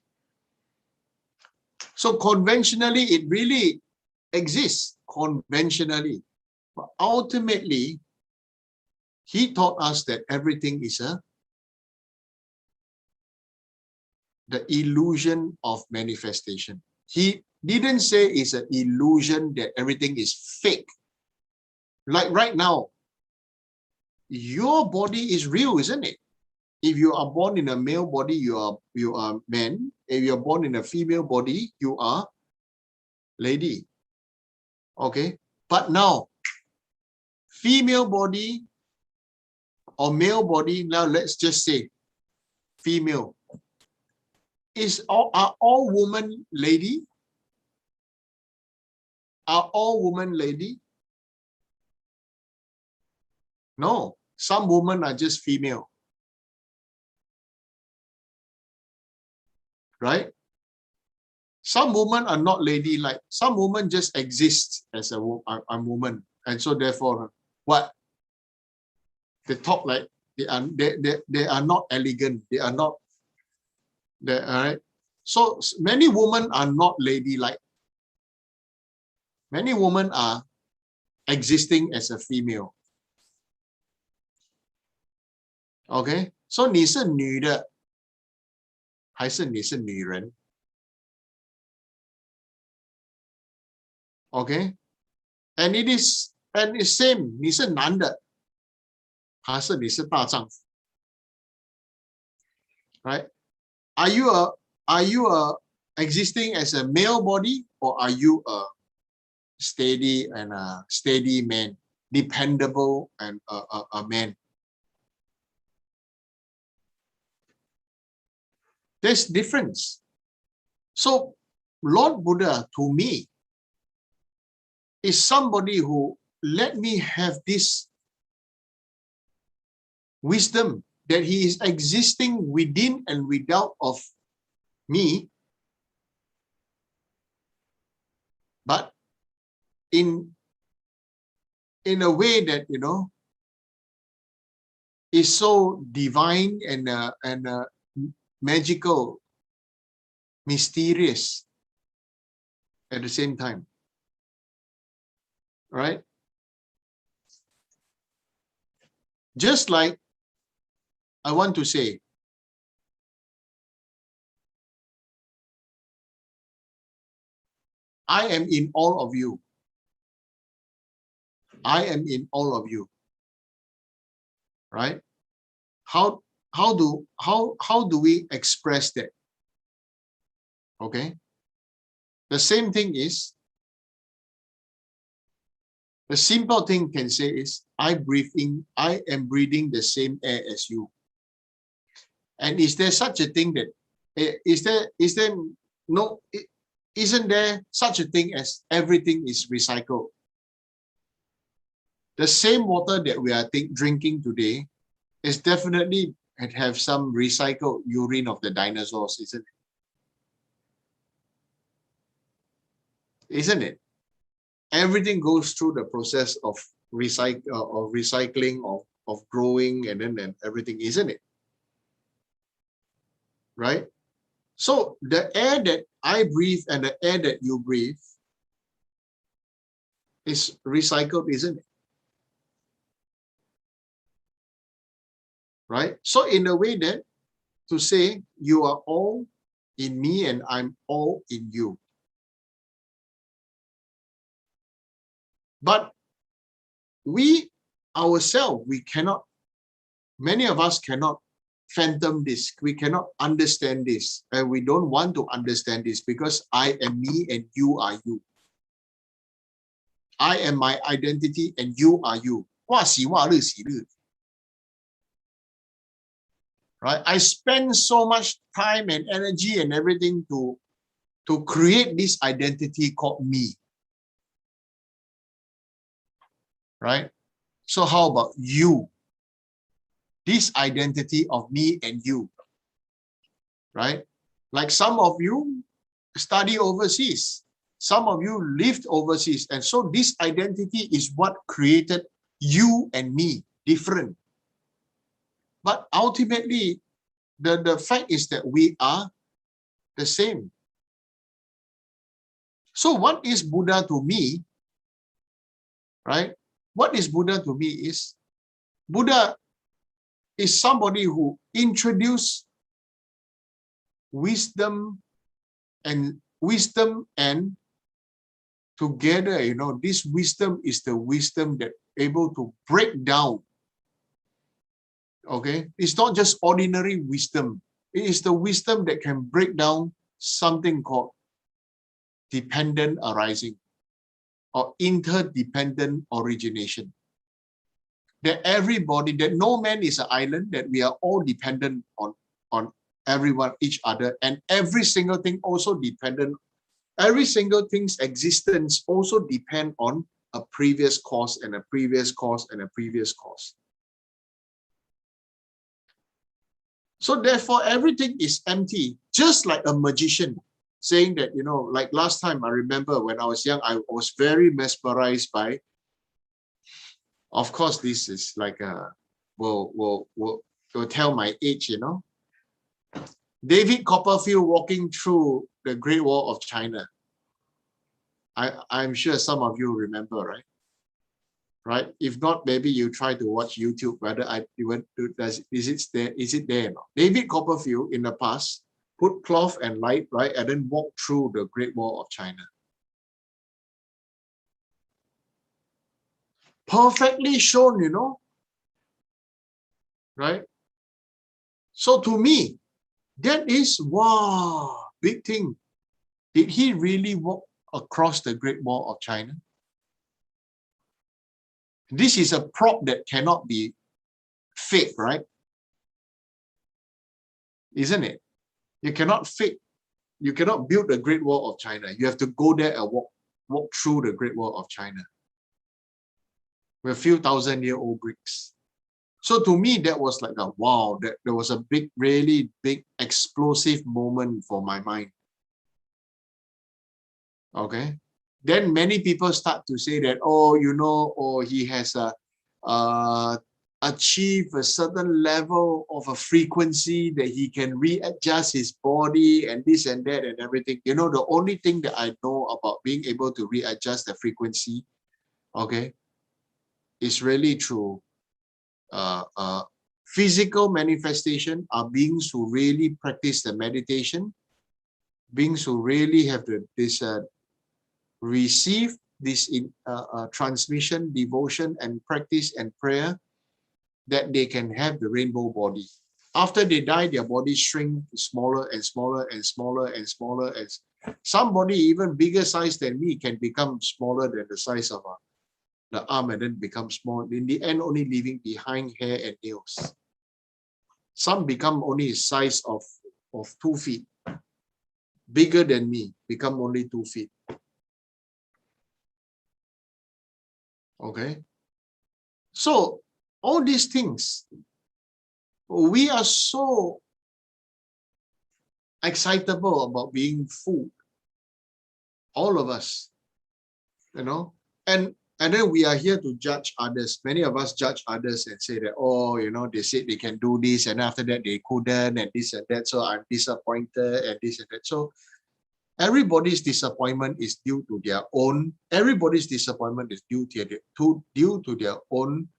So conventionally, it really exists conventionally, but ultimately, he taught us that everything is the illusion of manifestation. He didn't say it's an illusion that everything is fake. Like right now, your body is real, isn't it? If you are born in a male body, you are man. If you are born in a female body, you are lady. Okay, but now female body or male body. Now let's just say female. Are all women lady? Are all women lady? No, some women are just female. Right? Some women are not ladylike. Some women just exist as a woman, and so therefore, what? They talk like they are not elegant. They are not. All right. So many women are not ladylike. Many women are existing as a female. Okay, so 你是女的还是你是女人 ？Okay, and it's same， 你是男的还是你是大丈夫 ？Right? Are you a existing as a male body, or are you a steady man, dependable and a man? There's difference. So Lord Buddha to me is somebody who let me have this wisdom that he is existing within and without of me, but in a way that, you know, is so divine and magical, mysterious at the same time. Right? Just like I want to say, I am in all of you. I am in all of you. Right? How do we express that? Okay. The same thing is, the simple thing can say is, I am breathing the same air as you. And is there such a thing that, isn't there such a thing as everything is recycled? The same water that we are drinking today is definitely have some recycled urine of the dinosaurs, isn't it? Isn't it? Everything goes through the process of recycling, of growing, and then everything, isn't it? Right? So the air that I breathe and the air that you breathe is recycled, isn't it? Right? So in a way that to say you are all in me and I'm all in you. But we ourselves, many of us cannot fathom this. We cannot understand this. And we don't want to understand this because I am me and you are you. I am my identity and you are you. Right? I spend so much time and energy and everything to create this identity called me. Right? So how about you? This identity of me and you. Right? Like some of you study overseas. Some of you lived overseas. And so this identity is what created you and me, different. But ultimately, the fact is that we are the same. So what is Buddha to me? Right? What is Buddha to me is, Buddha is somebody who introduced wisdom and together, you know, this wisdom is the wisdom that able to break down. Okay, it's not just ordinary wisdom. It is the wisdom that can break down something called dependent arising or interdependent origination. That everybody, that no man is an island, that we are all dependent on everyone, each other, and every single thing also dependent. Every single thing's existence also depend on a previous cause and a previous cause and a previous cause. So therefore, everything is empty, just like a magician saying that, you know, like last time I remember when I was young, I was very mesmerized by, of course, this is like a, will tell my age, you know. David Copperfield walking through the Great Wall of China. I'm sure some of you remember, right? Right? If not, maybe you try to watch YouTube whether is it there or not. David Copperfield in the past put cloth and light, right, and then walk through the Great Wall of China. Perfectly shown, you know, right? So to me, that is, wow, big thing. Did he really walk across the Great Wall of China? This is a prop that cannot be fake, right? Isn't it? You cannot fake, you cannot build the Great Wall of China. You have to go there and walk through the Great Wall of China with a few thousand-year-old bricks. So to me, that was like a wow, that there was a big, really big, explosive moment for my mind. Okay. Then many people start to say that, oh, you know, or he has achieved a certain level of a frequency that he can readjust his body and this and that and everything. You know, the only thing that I know about being able to readjust the frequency, okay, is really through physical manifestation are beings who really practice the meditation, beings who really have this receive this transmission, devotion, and practice and prayer, that they can have the rainbow body. After they die, their body shrink smaller and smaller and smaller and smaller. As somebody even bigger size than me can become smaller than the size of the arm and then become small. In the end, only leaving behind hair and nails. Some become only size of 2 feet. Bigger than me, become only 2 feet. Okay. So all these things, we are so excitable about being fooled. All of us, you know, and then we are here to judge others. Many of us judge others and say that, oh, you know, they said they can do this and after that they couldn't and this and that. So I'm disappointed and this and that. So everybody's disappointment is due to their own, everybody's disappointment is due to their own,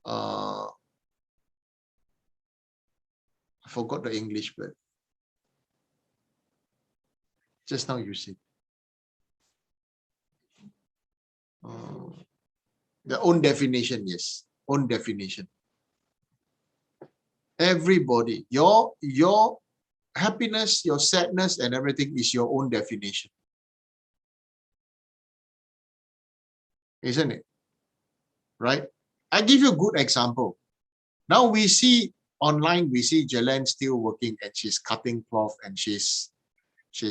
I forgot the English word. Just now you said. The own definition, yes. Own definition. Everybody, your happiness, your sadness and everything is your own definition. Isn't it? Right? I give you a good example. Now we see online, we see Jalen still working and she's cutting cloth and she's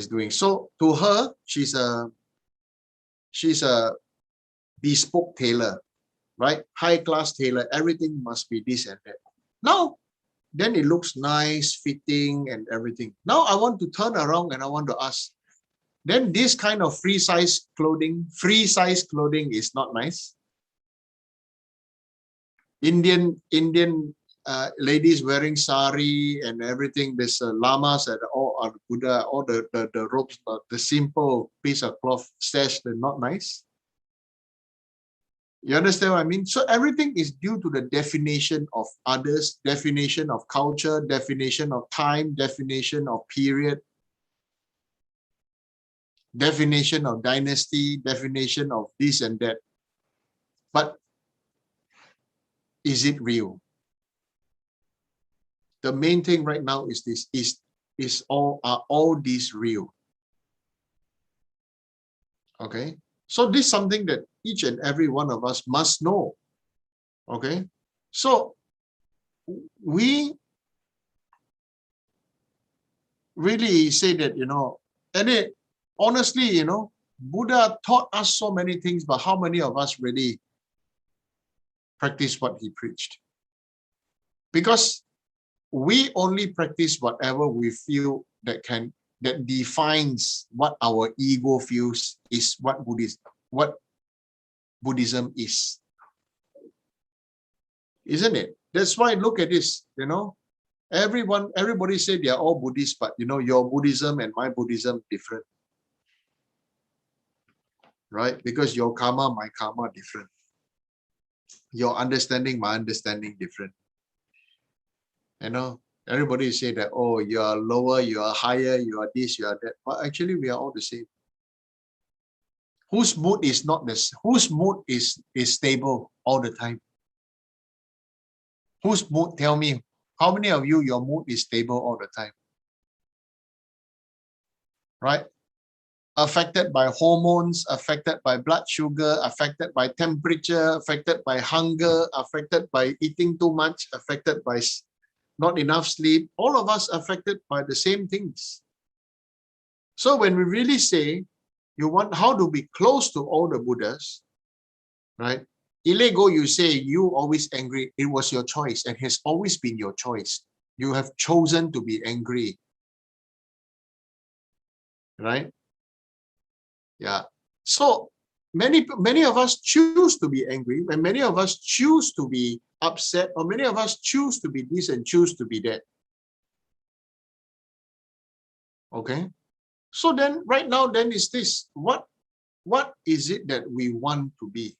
doing. So to her, she's a bespoke tailor, right? High class tailor, everything must be this and that. Now, then it looks nice, fitting and everything. Now I want to turn around and I want to ask, then this kind of free size clothing is not nice. Indian ladies wearing sari and everything, there's lamas and all Buddha, all the robes, the simple piece of cloth sash, they're not nice. You understand what I mean? So everything is due to the definition of others, definition of culture, definition of time, definition of period, definition of dynasty, definition of this and that. But is it real? The main thing right now is this: are all these real? Okay, so this is something that each and every one of us must know. Okay, so we really say that, you know, and it honestly, you know, Buddha taught us so many things, but how many of us really practice what he preached? Because we only practice whatever we feel that defines what our ego feels is what Buddhism is. Isn't it? That's why look at this, you know. Everybody say they are all Buddhists, but you know, your Buddhism and my Buddhism different. Right? Because your karma, my karma different. Your understanding, my understanding different. You know, Everybody say that, oh, you are lower, you are higher, you are this, you are that. But actually, we are all the same. Whose mood is not this? Whose mood is stable all the time? Whose mood? Tell me, how many of you, your mood is stable all the time? Right? Affected by hormones, affected by blood sugar, affected by temperature, affected by hunger, affected by eating too much, affected by not enough sleep. All of us affected by the same things. So when we really say, you want how to be close to all the Buddhas, right? Illegal, you say you always angry. It was your choice and has always been your choice. You have chosen to be angry, right? Yeah. So many of us choose to be angry, and many of us choose to be upset, or many of us choose to be this and choose to be that. Okay. So then right now, then is this, what is it that we want to be?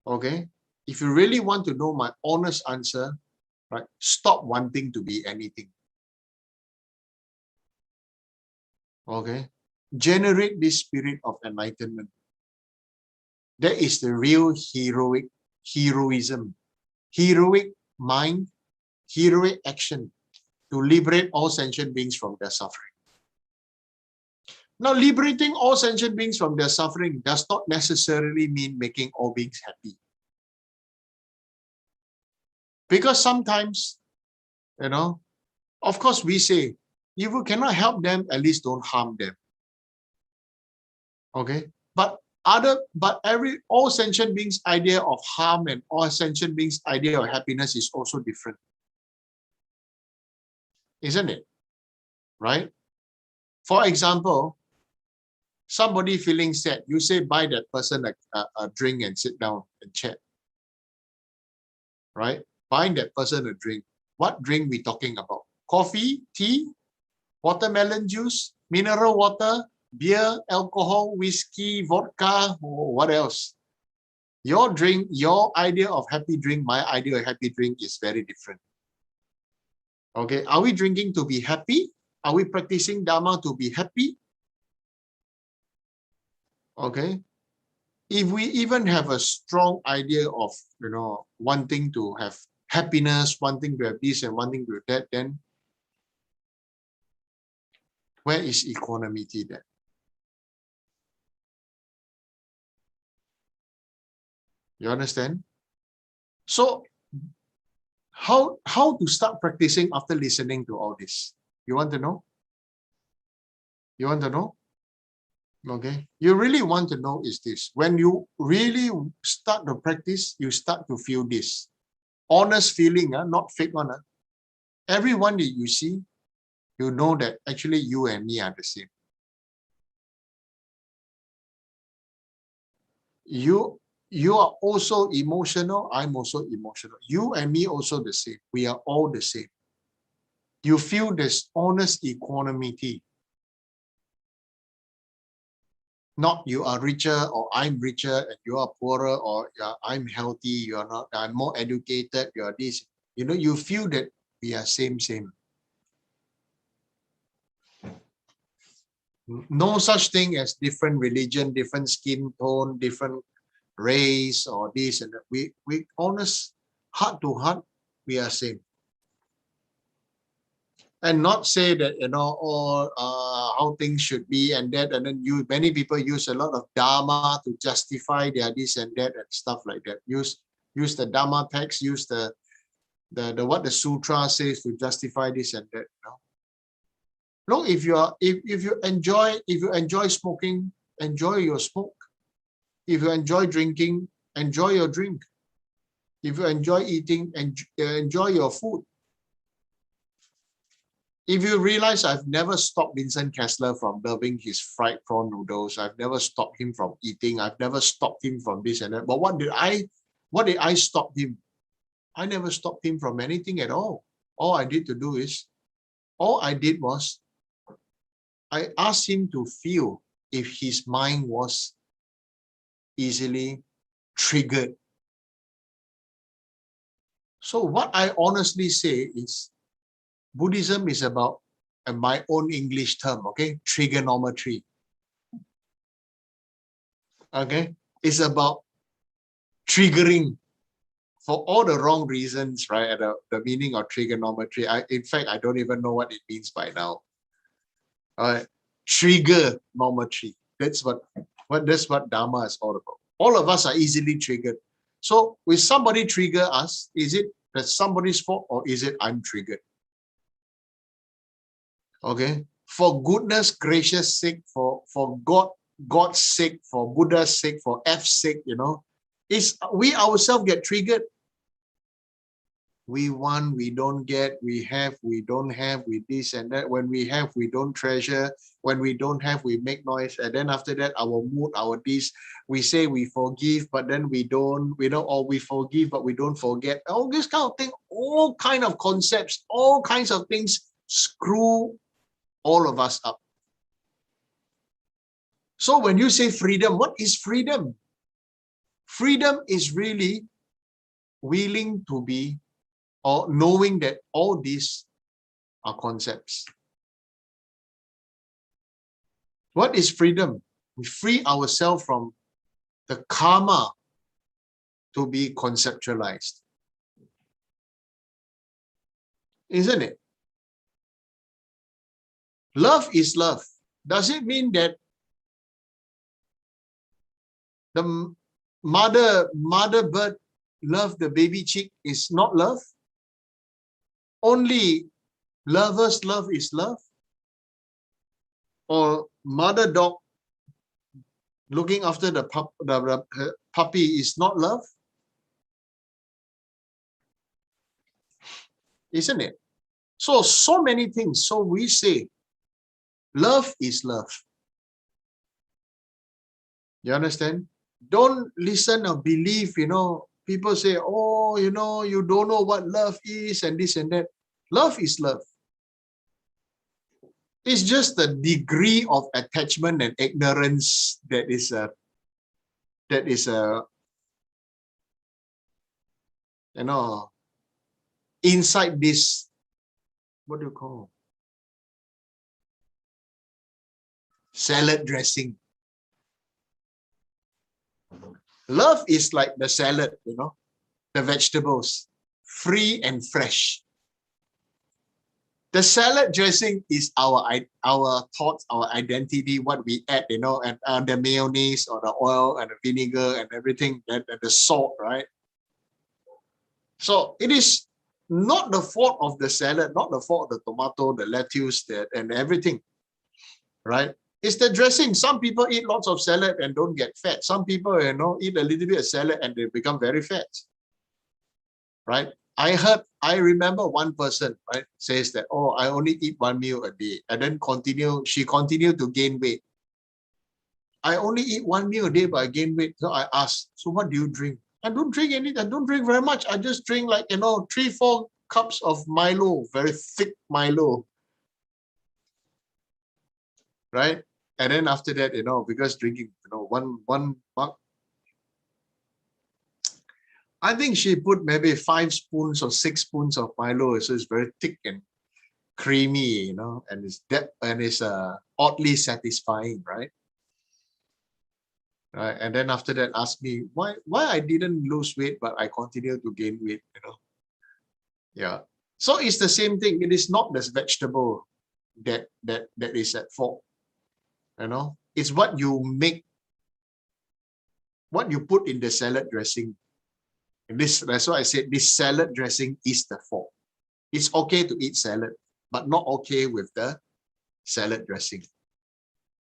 Okay. If you really want to know my honest answer, right, stop wanting to be anything. Okay. Generate this spirit of enlightenment. That is the real heroism, heroic mind, heroic action to liberate all sentient beings from their suffering. Now, liberating all sentient beings from their suffering does not necessarily mean making all beings happy. Because sometimes, of course we say, if you cannot help them, at least don't harm them. Okay? But all sentient beings' idea of harm and all sentient beings' idea of happiness is also different. Isn't it? Right? For example, somebody feeling sad, you say buy that person a drink and sit down and chat. Right? Buying that person a drink. What drink we talking about? Coffee, tea, watermelon juice, mineral water, beer, alcohol, whiskey, vodka, or what else? Your drink, your idea of happy drink, my idea of happy drink is very different. Okay, are we drinking to be happy? Are we practicing Dharma to be happy? Okay. If we even have a strong idea of, wanting to have happiness, wanting to have this and wanting to have that, then where is equanimity then? You understand? So how to start practicing after listening to all this? You want to know? You want to know? Okay. You really want to know is this. When you really start to practice, you start to feel this. Honest feeling, not fake one. Everyone that you see, you know that actually you and me are the same. You are also emotional. I'm also emotional. You and me also the same. We are all the same. You feel this honest equanimity. Not you are richer or I'm richer and you are poorer, or I'm healthy, you are not, I'm more educated, you are this. You feel that we are same. No such thing as different religion, different skin tone, different race or this and that. We honest, heart to heart, we are same. And not say that, how things should be and that, and then many people use a lot of Dharma to justify their this and that and stuff like that. Use the Dharma text, use the what the sutra says to justify this and that. Look, if you enjoy smoking, enjoy your smoke. If you enjoy drinking, enjoy your drink. If you enjoy eating, enjoy your food. If you realize I've never stopped Vincent Kessler from loving his fried prawn noodles, I've never stopped him from eating, I've never stopped him from this and that. But what did I stop him? I never stopped him from anything at all. All I did was I asked him to feel if his mind was easily triggered. So what I honestly say is, Buddhism is about my own English term, okay? Trigonometry. Okay? It's about triggering for all the wrong reasons, right? The meaning of trigonometry. In fact, I don't even know what it means by now. Trigonometry. That's what Dharma is all about. All of us are easily triggered. So will somebody trigger us? Is it that somebody's fault or is it I'm triggered? Okay. For goodness gracious sake, for God's sake, for Buddha's sake, for F's sake, we ourselves get triggered. We want, we don't get, we have, we don't have, we this and that. When we have, we don't treasure. When we don't have, we make noise. And then after that, our mood, our this, we say we forgive, but then we don't, or we forgive, but we don't forget. All this kind of thing, all kind of concepts, all kinds of things screw all of us up. So when you say freedom, what is freedom? Freedom is really willing to be, or knowing that all these are concepts. What is freedom? We free ourselves from the karma to be conceptualized. Isn't it? Love is love. Does it mean that the mother bird love the baby chick is not love? Only lovers' love is love? Or mother dog looking after the puppy is not love? Isn't it? So many things. So we say love is love. You understand? Don't listen or believe, people say, oh, you don't know what love is and this and that. Love is love. It's just the degree of attachment and ignorance that is inside this, what do you call? Salad dressing. Love is like the salad, the vegetables, free and fresh. The salad dressing is our thoughts, our identity, what we add, and the mayonnaise or the oil and the vinegar and everything, and the salt, right? So it is not the fault of the salad, not the fault of the tomato, the lettuce, and everything, right? It's the dressing. Some people eat lots of salad and don't get fat. Some people, eat a little bit of salad and they become very fat, right? I remember one person, right, says that, oh, I only eat one meal a day, and then she continued to gain weight. I only eat one meal a day, but I gain weight. So I asked, so what do you drink? I don't drink anything. I don't drink very much. I just drink 3-4 cups of Milo, very thick Milo. Right? And then after that, because drinking, one mug, I think she put maybe 5 spoons or 6 spoons of Milo, so it's very thick and creamy, and it's oddly satisfying, right? Right? And then after that, ask me why I didn't lose weight, but I continue to gain weight, Yeah. So it's the same thing. It is not this vegetable that is at fault. It's what you make, what you put in the salad dressing. And that's why I said this salad dressing is the fault. It's okay to eat salad, but not okay with the salad dressing.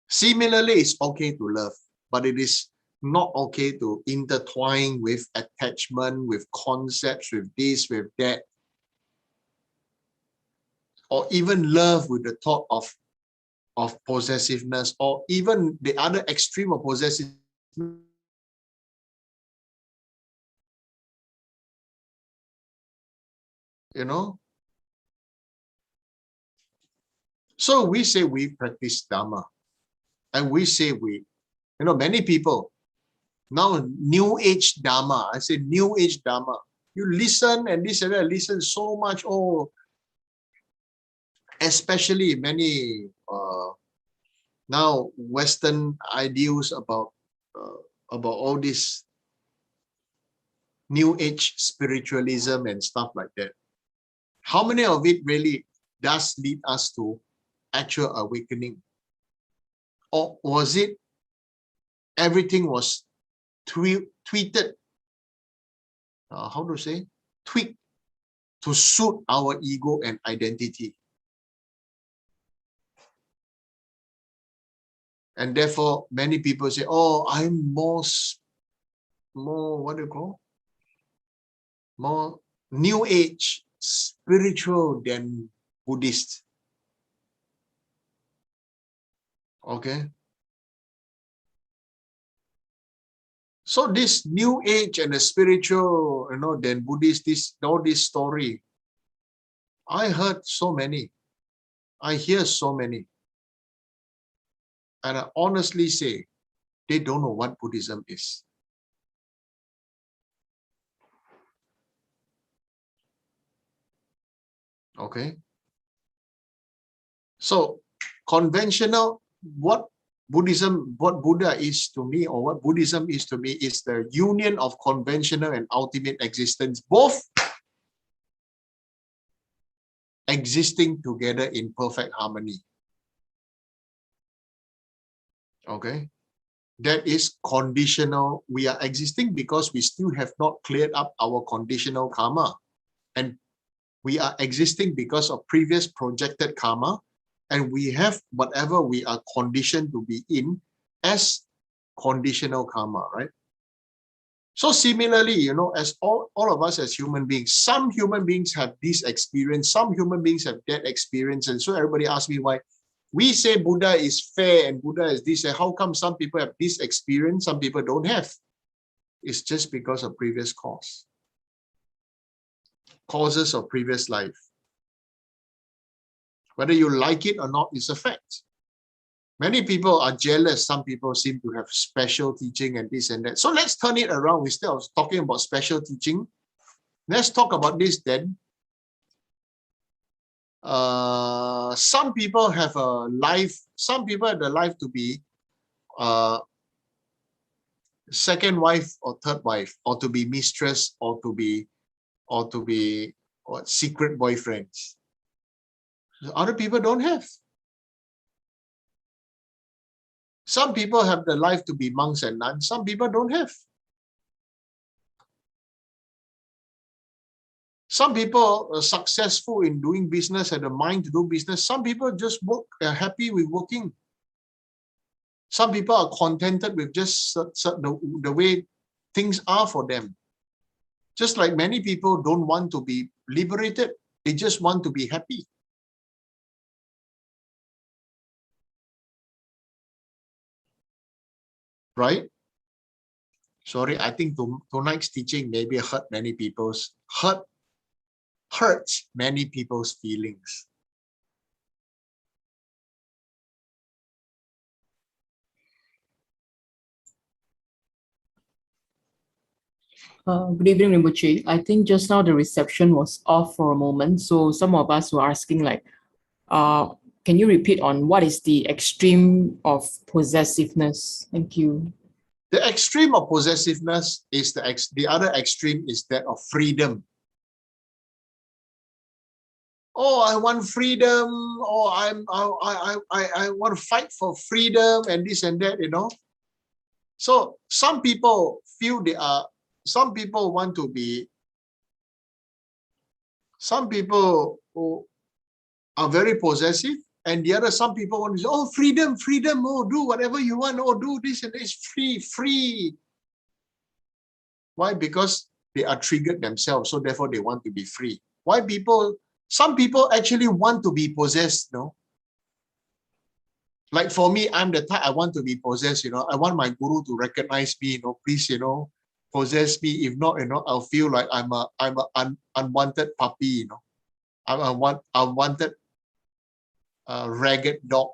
Similarly, it's okay to love, but it is not okay to intertwine with attachment, with concepts, with this, with that, or even love with the thought of possessiveness, or even the other extreme of possessiveness. So we say we practice Dharma, and we say many people now New Age Dharma. I say New Age Dharma. You listen and this and that, listen so much. Oh, especially many now Western ideals about all this New Age spiritualism and stuff like that. How many of it really does lead us to actual awakening? Or was it everything was tweeted, how to say, tweaked to suit our ego and identity? And therefore, many people say, oh, I'm more, what do you call? More New Age spiritual than Buddhist. Okay. So this New Age and the spiritual, than Buddhist, all this story, I heard so many. I hear so many. And I honestly say, they don't know what Buddhism is. Okay. So conventional, what Buddha is to me, or what Buddhism is to me, is the union of conventional and ultimate existence, both existing together in perfect harmony. Okay. That is conditional. We are existing because we still have not cleared up our conditional karma. And we are existing because of previous projected karma. And we have whatever we are conditioned to be in as conditional karma, right? So similarly, as all of us as human beings, some human beings have this experience, some human beings have that experience. And so everybody asks me why. We say Buddha is fair and Buddha is this. And how come some people have this experience, some people don't have? It's just because of previous causes of previous life. Whether you like it or not is a fact. Many people are jealous. Some people seem to have special teaching and this and that. So let's turn it around. Instead of talking about special teaching, let's talk about this then. Some people have a life, some people have the life to be second wife or third wife, or to be mistress, or to be secret boyfriends. Other people don't have. Some people have the life to be monks and nuns, some people don't have. Some people are successful in doing business, have the mind to do business. Some people just work, are happy with working. Some people are contented with just the way things are for them. Just like many people don't want to be liberated, they just want to be happy. Right? Sorry, I think tonight's teaching maybe hurts many people's feelings. Good evening, Rinpoche. I think just now the reception was off for a moment, so some of us were asking can you repeat on what is the extreme of possessiveness? Thank you. The extreme of possessiveness is the other extreme is that of freedom. Oh, I want freedom. Oh, I want to fight for freedom and this and that, So some people feel some people want to be, some people who are very possessive, and the other, some people want to say, oh, freedom, oh, do whatever you want, oh, do this and this, free. Why? Because they are triggered themselves, so therefore they want to be free. Why some people actually want to be possessed, Like for me, I'm the type, I want to be possessed, I want my guru to recognize me, please, possess me. If not, I'll feel like I'm an unwanted puppy, I'm a unwanted ragged dog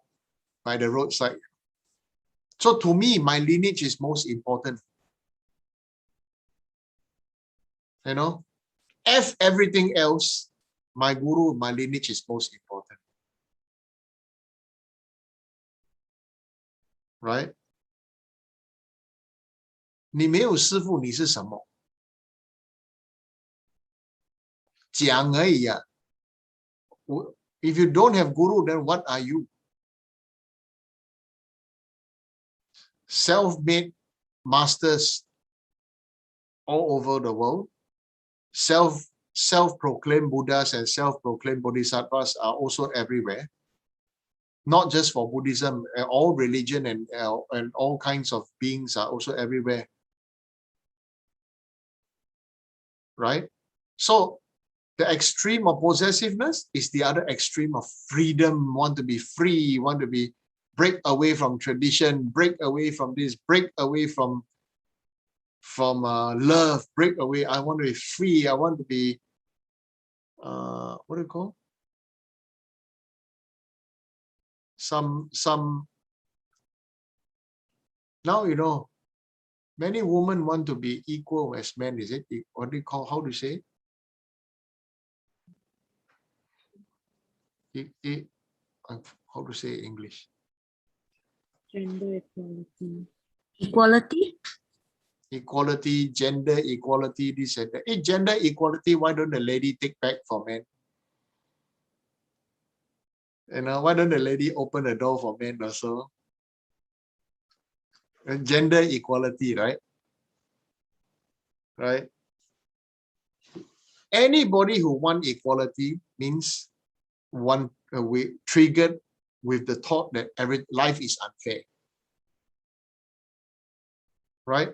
by the roadside. So to me, my lineage is most important. F everything else, my guru, my lineage is most important. right? 你没有师父，你是什么？讲而已啊。If you don't have guru, then what are you? Self-made masters all over the world, self-proclaimed Buddhas and self-proclaimed Bodhisattvas are also everywhere. Not just for Buddhism, all religion and all kinds of beings are also everywhere. Right? So the extreme of possessiveness is the other extreme of freedom. Want to be free, want to be break away from tradition, break away from this, break away from love, break away. I want to be free. I want to be what do you call? Some now you know many women want to be equal as men. Is it what do you call? How to say? How to say English? Gender equality. Equality? Equality, gender equality, this and that. Hey, gender equality, why don't the lady take back for men? You know, why don't the lady open the door for men also? And gender equality, right? Right? Anybody who wants equality means triggered with the thought that every life is unfair. Right?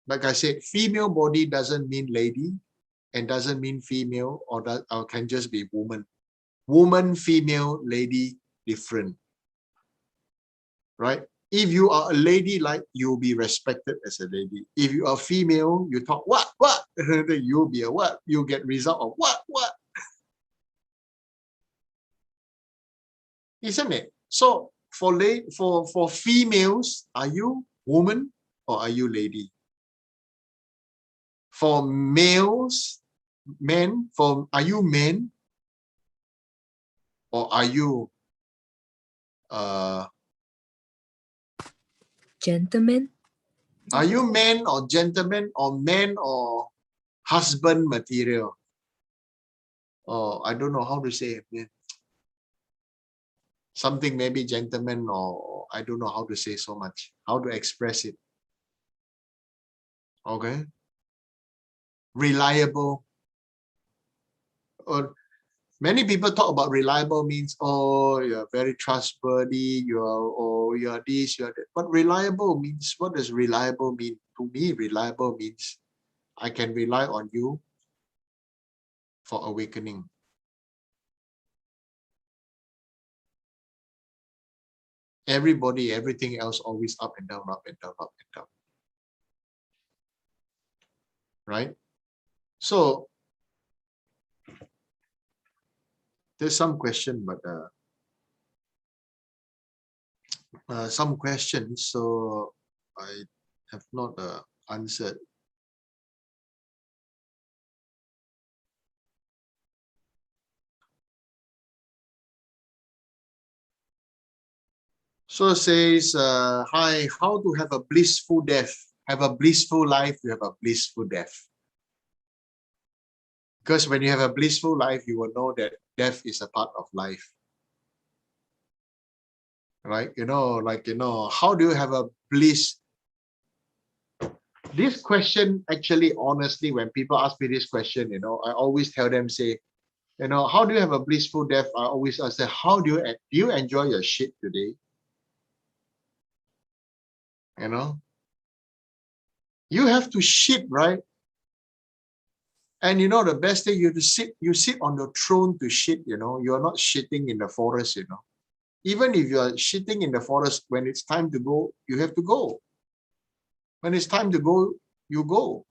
Like I said, female body doesn't mean lady and doesn't mean female or can just be woman. Woman, female, lady, different. Right? If you are a lady, like you'll be respected as a lady. If you are female, you talk what? Then you'll be a what? You get result of what? Isn't it? So for females, are you woman or are you lady? For males, men, are you men or are you Gentlemen? Are you men or gentlemen or men or husband material? Or I don't know how to say it. Something maybe gentleman or I don't know how to say so much. How to express it. Okay. Reliable. Or many people talk about reliable means, oh, you're very trustworthy, you're this, you're that. But reliable means, what does reliable mean? To me, reliable means I can rely on you for awakening. Everybody, everything else always up and down, up and down, up and down. Right? So there's some question, but some questions, so I have not answered. So it says, hi, how to have a blissful death? Have a blissful life, you have a blissful death. Because when you have a blissful life, you will know that death is a part of life. Right? How do you have a bliss? This question, actually, honestly, when people ask me this question, I always tell them, say, how do you have a blissful death? I always ask them, do you enjoy your shit today? You have to shit, right? And the best thing, you sit on your throne to shit, you are not shitting in the forest, Even if you are shitting in the forest, when it's time to go, you have to go. When it's time to go, you go.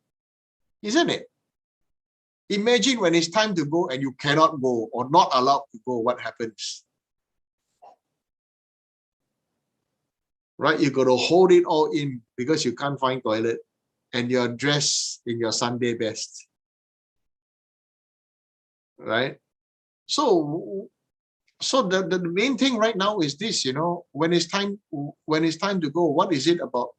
Isn't it? Imagine when it's time to go and you cannot go or not allowed to go, what happens? Right? You got to hold it all in because you can't find toilet and you're dressed in your Sunday best. Right? So So the main thing right now is this, you know, when it's time to go, what is it about?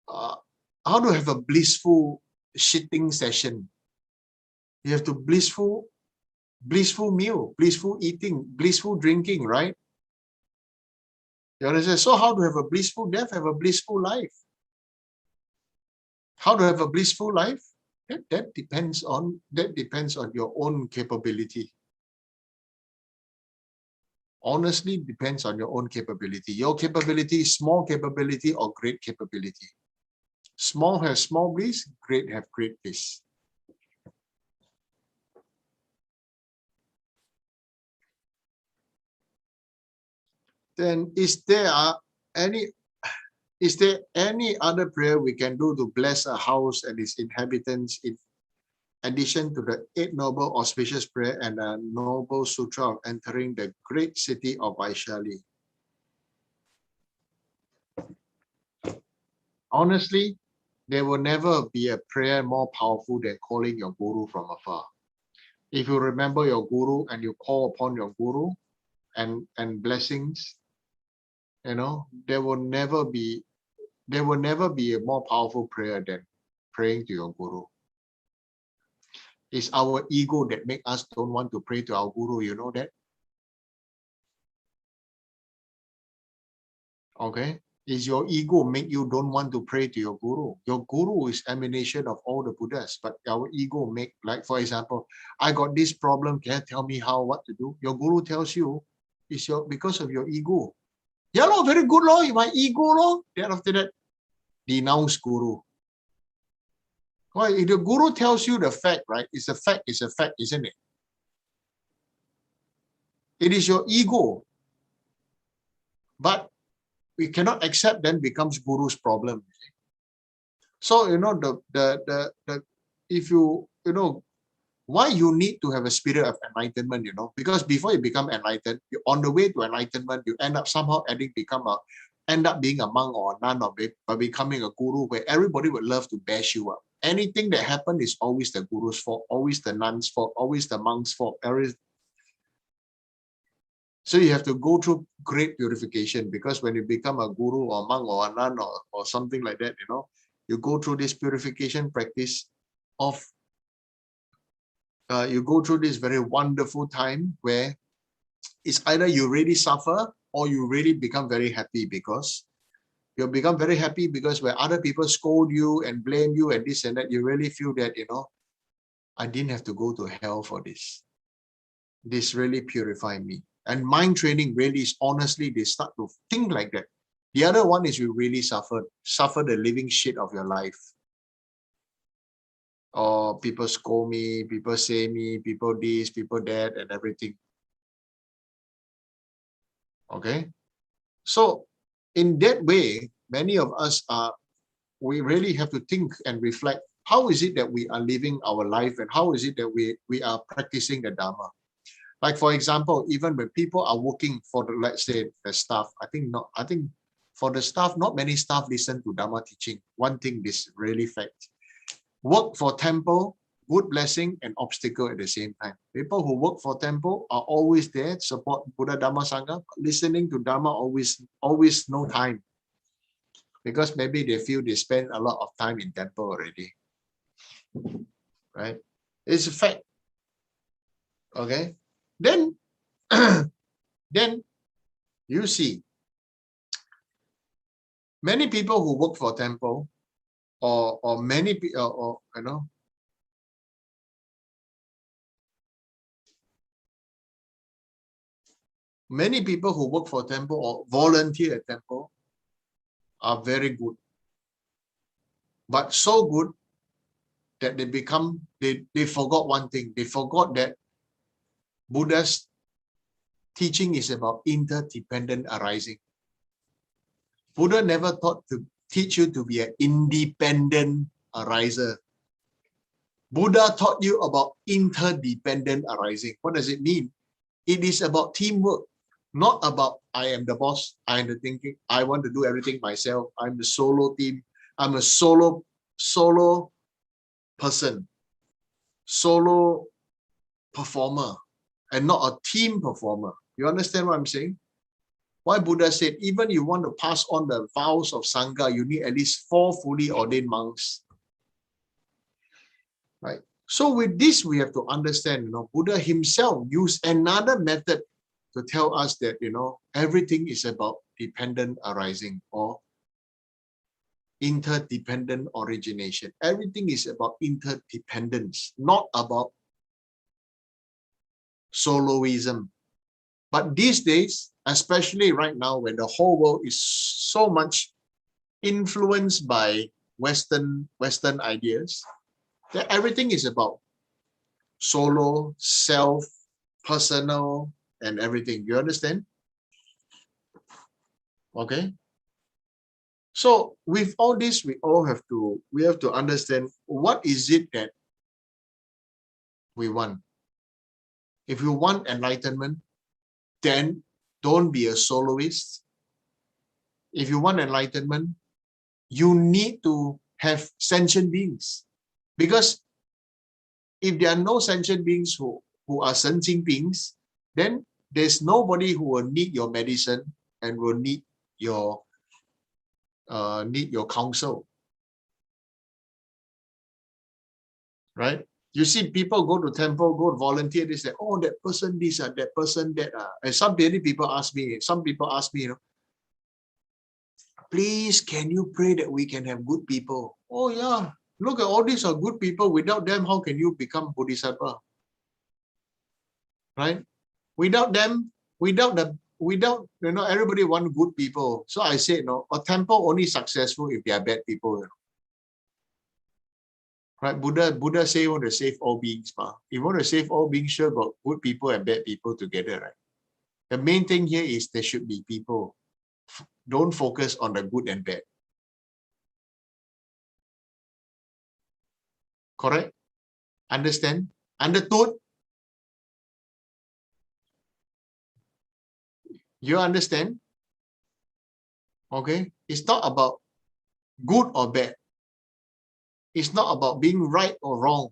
How to have a blissful shitting session? You have to blissful meal, blissful eating, blissful drinking, right? You understand? So how to have a blissful death, have a blissful life? How to have a blissful life? That depends on your own capability. Honestly, depends on your own capability. Your capability, small capability or great capability. Small has small bliss, great have great bliss. Then is there any other prayer we can do to bless a house and its inhabitants in addition to the 8 noble auspicious prayer and a noble sutra of entering the great city of Vaishali? Honestly, there will never be a prayer more powerful than calling your guru from afar. If you remember your guru and you call upon your guru and blessings, you know, there will never be a more powerful prayer than praying to your guru. It's our ego that make us don't want to pray to our guru, you know that? Okay? Is your ego make you don't want to pray to your guru? Your guru is emanation of all the Buddhas, but our ego make, like for example, I got this problem, can you tell me what to do? Your guru tells you it's because of your ego. Yeah, Lord, very good, Lord, my ego, Lord. Then after that, denounce guru. Well, if the guru tells you the fact, right? It's a fact, isn't it? It is your ego. But we cannot accept, then becomes guru's problem. So, you know, if you know, why you need to have a spirit of enlightenment, you know, because before you become enlightened, you're on the way to enlightenment, you end up somehow end up being a monk or a nun or by becoming a guru where everybody would love to bash you up. Anything that happened is always the guru's fault, always the nun's fault, always the monk's fault. So you have to go through great purification, because when you become a guru or a monk or a nun or something like that, you know, you go through this purification practice of, you go through this very wonderful time where it's either you really suffer or you really become very happy, because you become very happy because where other people scold you and blame you and this and that, you really feel that, you know, I didn't have to go to hell for this. This really purified me. And mind training really is, honestly, they start to think like that. The other one is you really suffer the living shit of your life. Or people scold me, people say me, people this, people that, and everything. Okay? So in that way, many of us we really have to think and reflect, how is it that we are living our life and how is it that we are practicing the Dharma? Like for example, even when people are working for the, let's say, the staff, I think for the staff, not many staff listen to Dharma teaching. One thing is really fact. Work for temple, good blessing and obstacle at the same time. People who work for temple are always there, support Buddha Dharma Sangha, listening to Dharma always no time. Because maybe they feel they spend a lot of time in temple already. Right? It's a fact. Okay? Then you see many people who work for temple or many people, you know, many people who work for temple or volunteer at temple are very good, but so good that they forgot one thing. They forgot that Buddha's teaching is about interdependent arising. Buddha never teach you to be an independent ariser. Buddha taught you about interdependent arising. What does it mean? It is about teamwork, not about I am the boss, I am the thinking, I want to do everything myself, I'm the solo team, I'm a solo person, solo performer, and not a team performer. You understand what I'm saying? Why Buddha said, even you want to pass on the vows of Sangha, you need at least 4 fully ordained monks. Right? So with this, we have to understand, Buddha himself used another method to tell us that, everything is about dependent arising or interdependent origination. Everything is about interdependence, not about soloism. But these days, especially right now, when the whole world is so much influenced by Western ideas, that everything is about solo, self, personal, and everything. You understand? Okay. So with all this, we have to understand what is it that we want. If you want enlightenment, then don't be a soloist. If you want enlightenment, you need to have sentient beings. Because if there are no sentient beings who are sentient beings, then there's nobody who will need your medicine and will need your counsel. Right? You see people go to temple, go volunteer, they say, oh, that person this, that person that. And some people ask me, please, can you pray that we can have good people? Oh yeah, look at all these are good people. Without them, how can you become Bodhisattva? Right? Without them, everybody want good people. So I say, a temple only successful if they are bad people. Right? Buddha say you want to save all beings. If you want to save all beings, sure, got good people and bad people together, right? The main thing here is there should be people. Don't focus on the good and bad. Correct? Understand? Understood? You understand? Okay? It's not about good or bad. It's not about being right or wrong.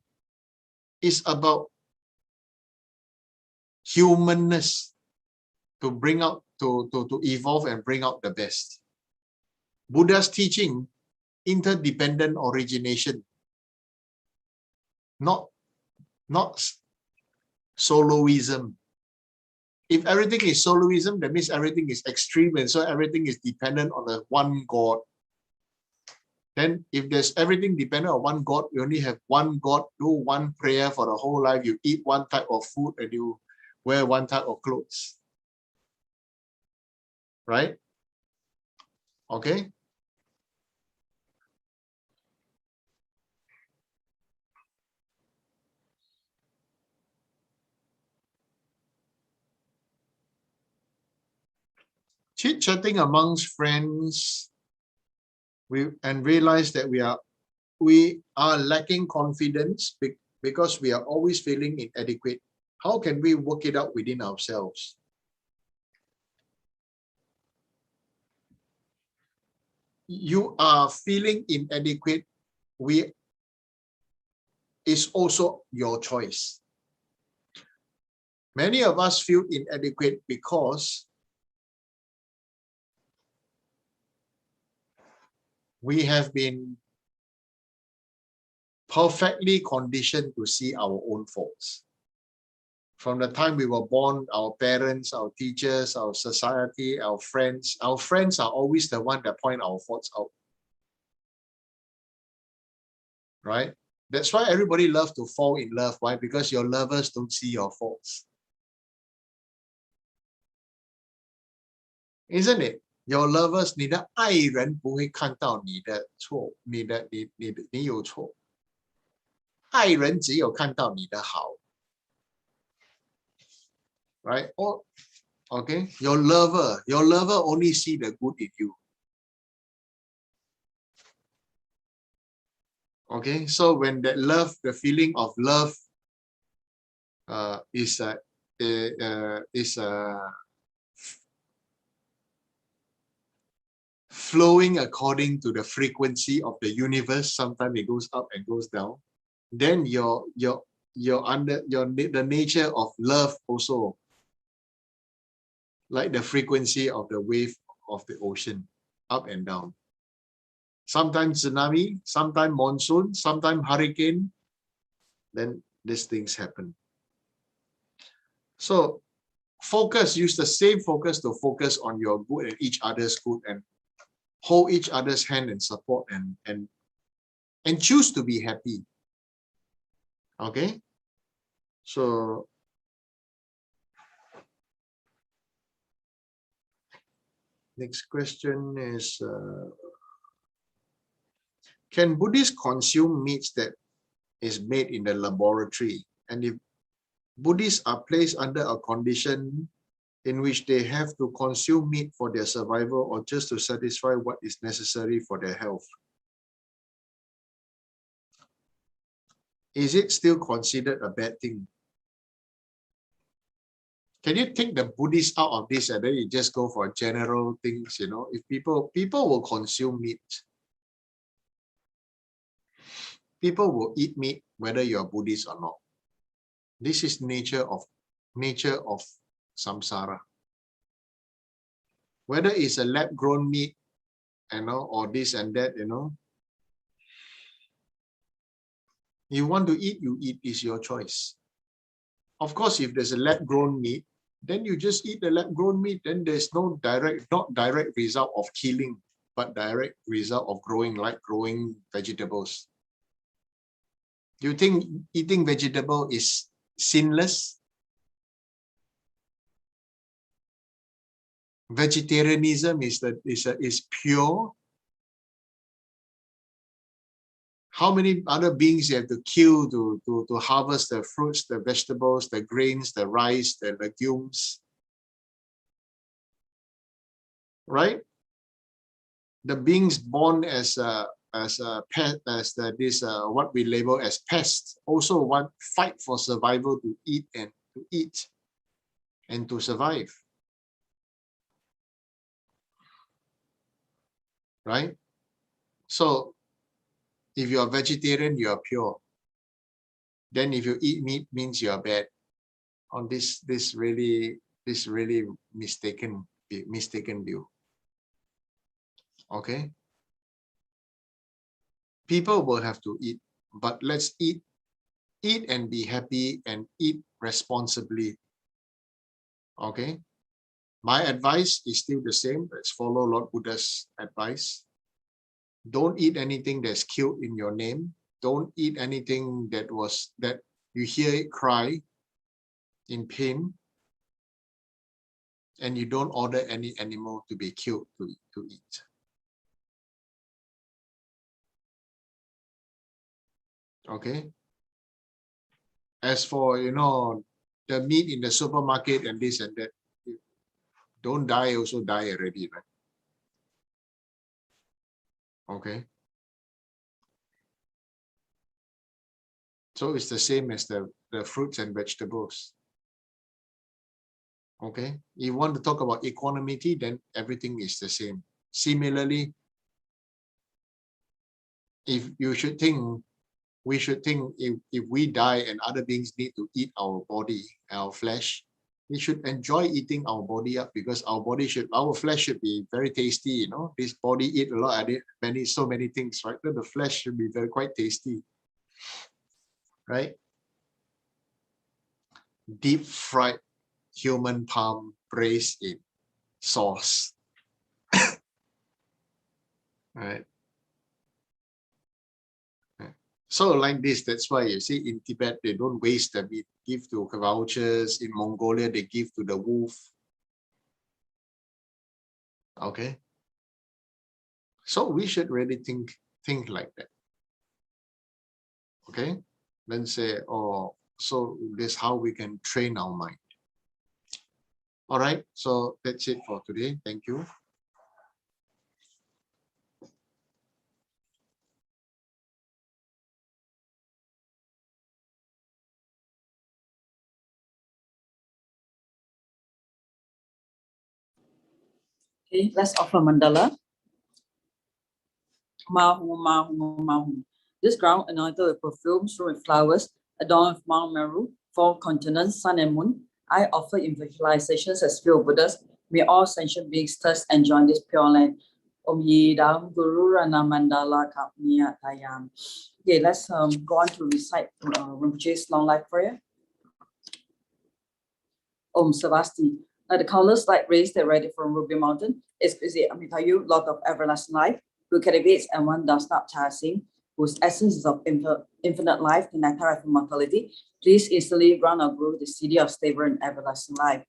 It's about humanness to bring out, to evolve and bring out the best. Buddha's teaching, interdependent origination, not soloism. If everything is soloism, that means everything is extreme, and so everything is dependent on the one God. Then if there's everything dependent on one God, you only have one God, do one prayer for the whole life, you eat one type of food and you wear one type of clothes. Right? Okay? Chit-chatting amongst friends, and realize that we are lacking confidence because we are always feeling inadequate. How can we work it out within ourselves? You are feeling inadequate, is also your choice. Many of us feel inadequate because we have been perfectly conditioned to see our own faults. From the time we were born, our parents, our teachers, our society, our friends are always the one that point our faults out. Right? That's why everybody loves to fall in love. Why? Because your lovers don't see your faults. Isn't it? Your lovers, 你的爱人不会看到你的错，你有错。爱人只有看到你的好。Right? Oh, okay. Your lover only see the good in you. Okay, so when that love, the feeling of love is flowing according to the frequency of the universe, sometimes it goes up and goes down, then your the nature of love also, like the frequency of the wave of the ocean, up and down. Sometimes tsunami, sometimes monsoon, sometimes hurricane, then these things happen. So use the same focus to focus on your good and each other's good, and hold each other's hand and support and choose to be happy. Okay? So next question is, can Buddhists consume meats that is made in the laboratory? And if Buddhists are placed under a condition in which they have to consume meat for their survival or just to satisfy what is necessary for their health, is it still considered a bad thing? Can you take the Buddhists out of this and then you just go for general things, you know? If people will consume meat, people will eat meat whether you're Buddhist or not. This is nature of samsara. Whether it's a lab-grown meat, you know, or this and that, you know, you want to eat, you eat, is your choice. Of course, if there's a lab-grown meat, then you just eat the lab-grown meat. Then there's not direct result of killing, but direct result of growing vegetables. Do you think eating vegetable is sinless? Vegetarianism is pure. How many other beings you have to kill to harvest the fruits, the vegetables, the grains, the rice, the legumes? Right? The beings born as pet, what we label as pests, also fight for survival to eat and to survive. Right? So if you are vegetarian, you are pure. Then if you eat meat, means you are bad. On this really mistaken view. Okay. People will have to eat, but let's eat and be happy and eat responsibly. Okay. My advice is still the same. Let's follow Lord Buddha's advice. Don't eat anything that's killed in your name. Don't eat anything that you hear it cry in pain, and you don't order any animal to be killed to eat. Okay. As for, you know, the meat in the supermarket and this and that, don't die, also die already, right? Okay. So it's the same as the fruits and vegetables. Okay. If you want to talk about equanimity, then everything is the same. Similarly, if you should think, we should think if we die and other beings need to eat our body, our flesh, we should enjoy eating our body up, because our flesh should be very tasty, you know. This body eat a lot, so many things, right? The flesh should be quite tasty, right? Deep fried human palm braised in sauce. Right. So like this, that's why you see in Tibet, they don't waste the meat, give to vultures. In Mongolia, they give to the wolf. Okay. So we should really think like that. Okay. Then say, oh, so this is how we can train our mind. All right. So that's it for today. Thank you. Okay, let's offer mandala. Mahu, mahu, mahu. This ground anointed with perfume strewn with flowers adorned with Mount Meru, 4 continents, sun and moon, I offer in visualizations as pure Buddhas. May all sentient beings thus enjoy this pure land. Om Yidam Guru Rana Mandala Kapniya Tayam. Okay, let's go on to recite Rinpoche's long life prayer. Om Savasti. Like the countless light rays that radiate from Ruby Mountain, is busy Amitayu, Lord of everlasting life, who cultivates and one does not tiring, whose essence is of infinite life, the nectar of immortality. Please instantly grant our Guru the city of stable and everlasting life.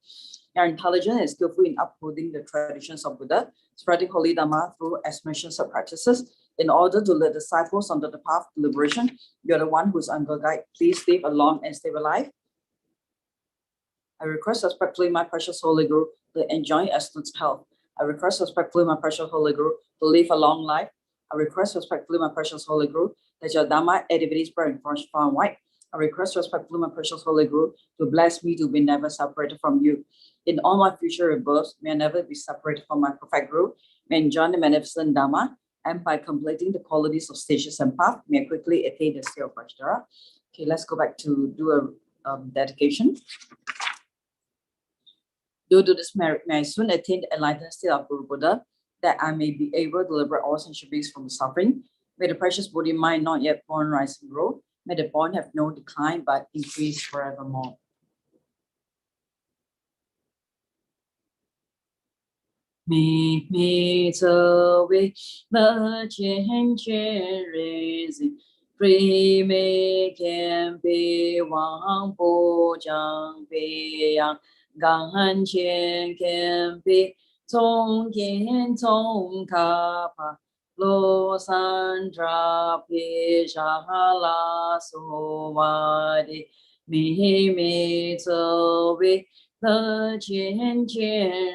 You are intelligent and skillful in upholding the traditions of Buddha, spreading holy Dharma through explanations of practices. In order to lead disciples onto the path to liberation, you are the one who is under guide. Please live a long and stable life. I request respectfully my precious Holy Guru to enjoy excellent health. I request respectfully my precious Holy Guru to live a long life. I request respectfully my precious Holy Guru that your Dharma activities burn far and wide. I request respectfully my precious Holy Guru to bless me to be never separated from you. In all my future rebirths, may I never be separated from my perfect Guru. May I enjoy the magnificent Dharma, and by completing the qualities of stages and path, may I quickly attain the state of Vajradhara. Okay, let's go back to do a dedication. Due to this merit, may I soon attain the enlightened state of Guru Buddha, that I may be able to liberate all sentient beings from suffering. May the precious Buddha mind not yet born rise and grow. May the born have no decline but increase forevermore. Me to we the chen raising. Free me can be Wang Po Jiang Bei Yang Gan Qian can be Zong Yin Zong Ka Pa Lo San Tra Pi Sha La So Wa Di Me to we the chen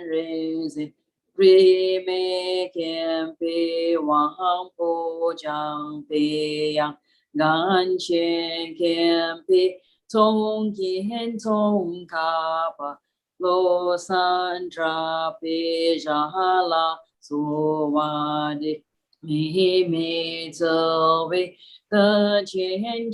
raising. Free me can be Wang Po Jiang Bei Yang Gan Qian can be Zong Yin Zong Ka Pa Lo San Tra Pi Sha La So Wa Di Me to we the chen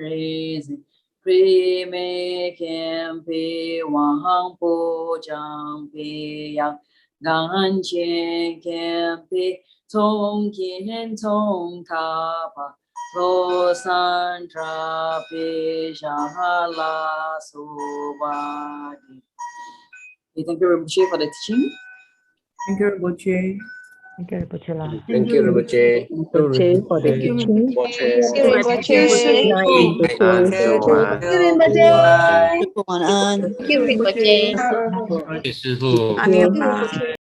raising. Free me can be Wang Po Jiang Bei Yang Gan Qian can be Zong Yin Zong Ka Pa Lo San Tra Pi Sha La So Wa Di. Thank you Rinpoche for the teaching. Thank you, Rinpoche. Thank you, Rinpoche. Thank you, Rinpoche. Rinpoche for the Thank you, teaching. Rinpoche. Good night, Rinpoche. Thank you, Ma. Thank you, Rinpoche. Bye. Thank you, Rinpoche. Thank you.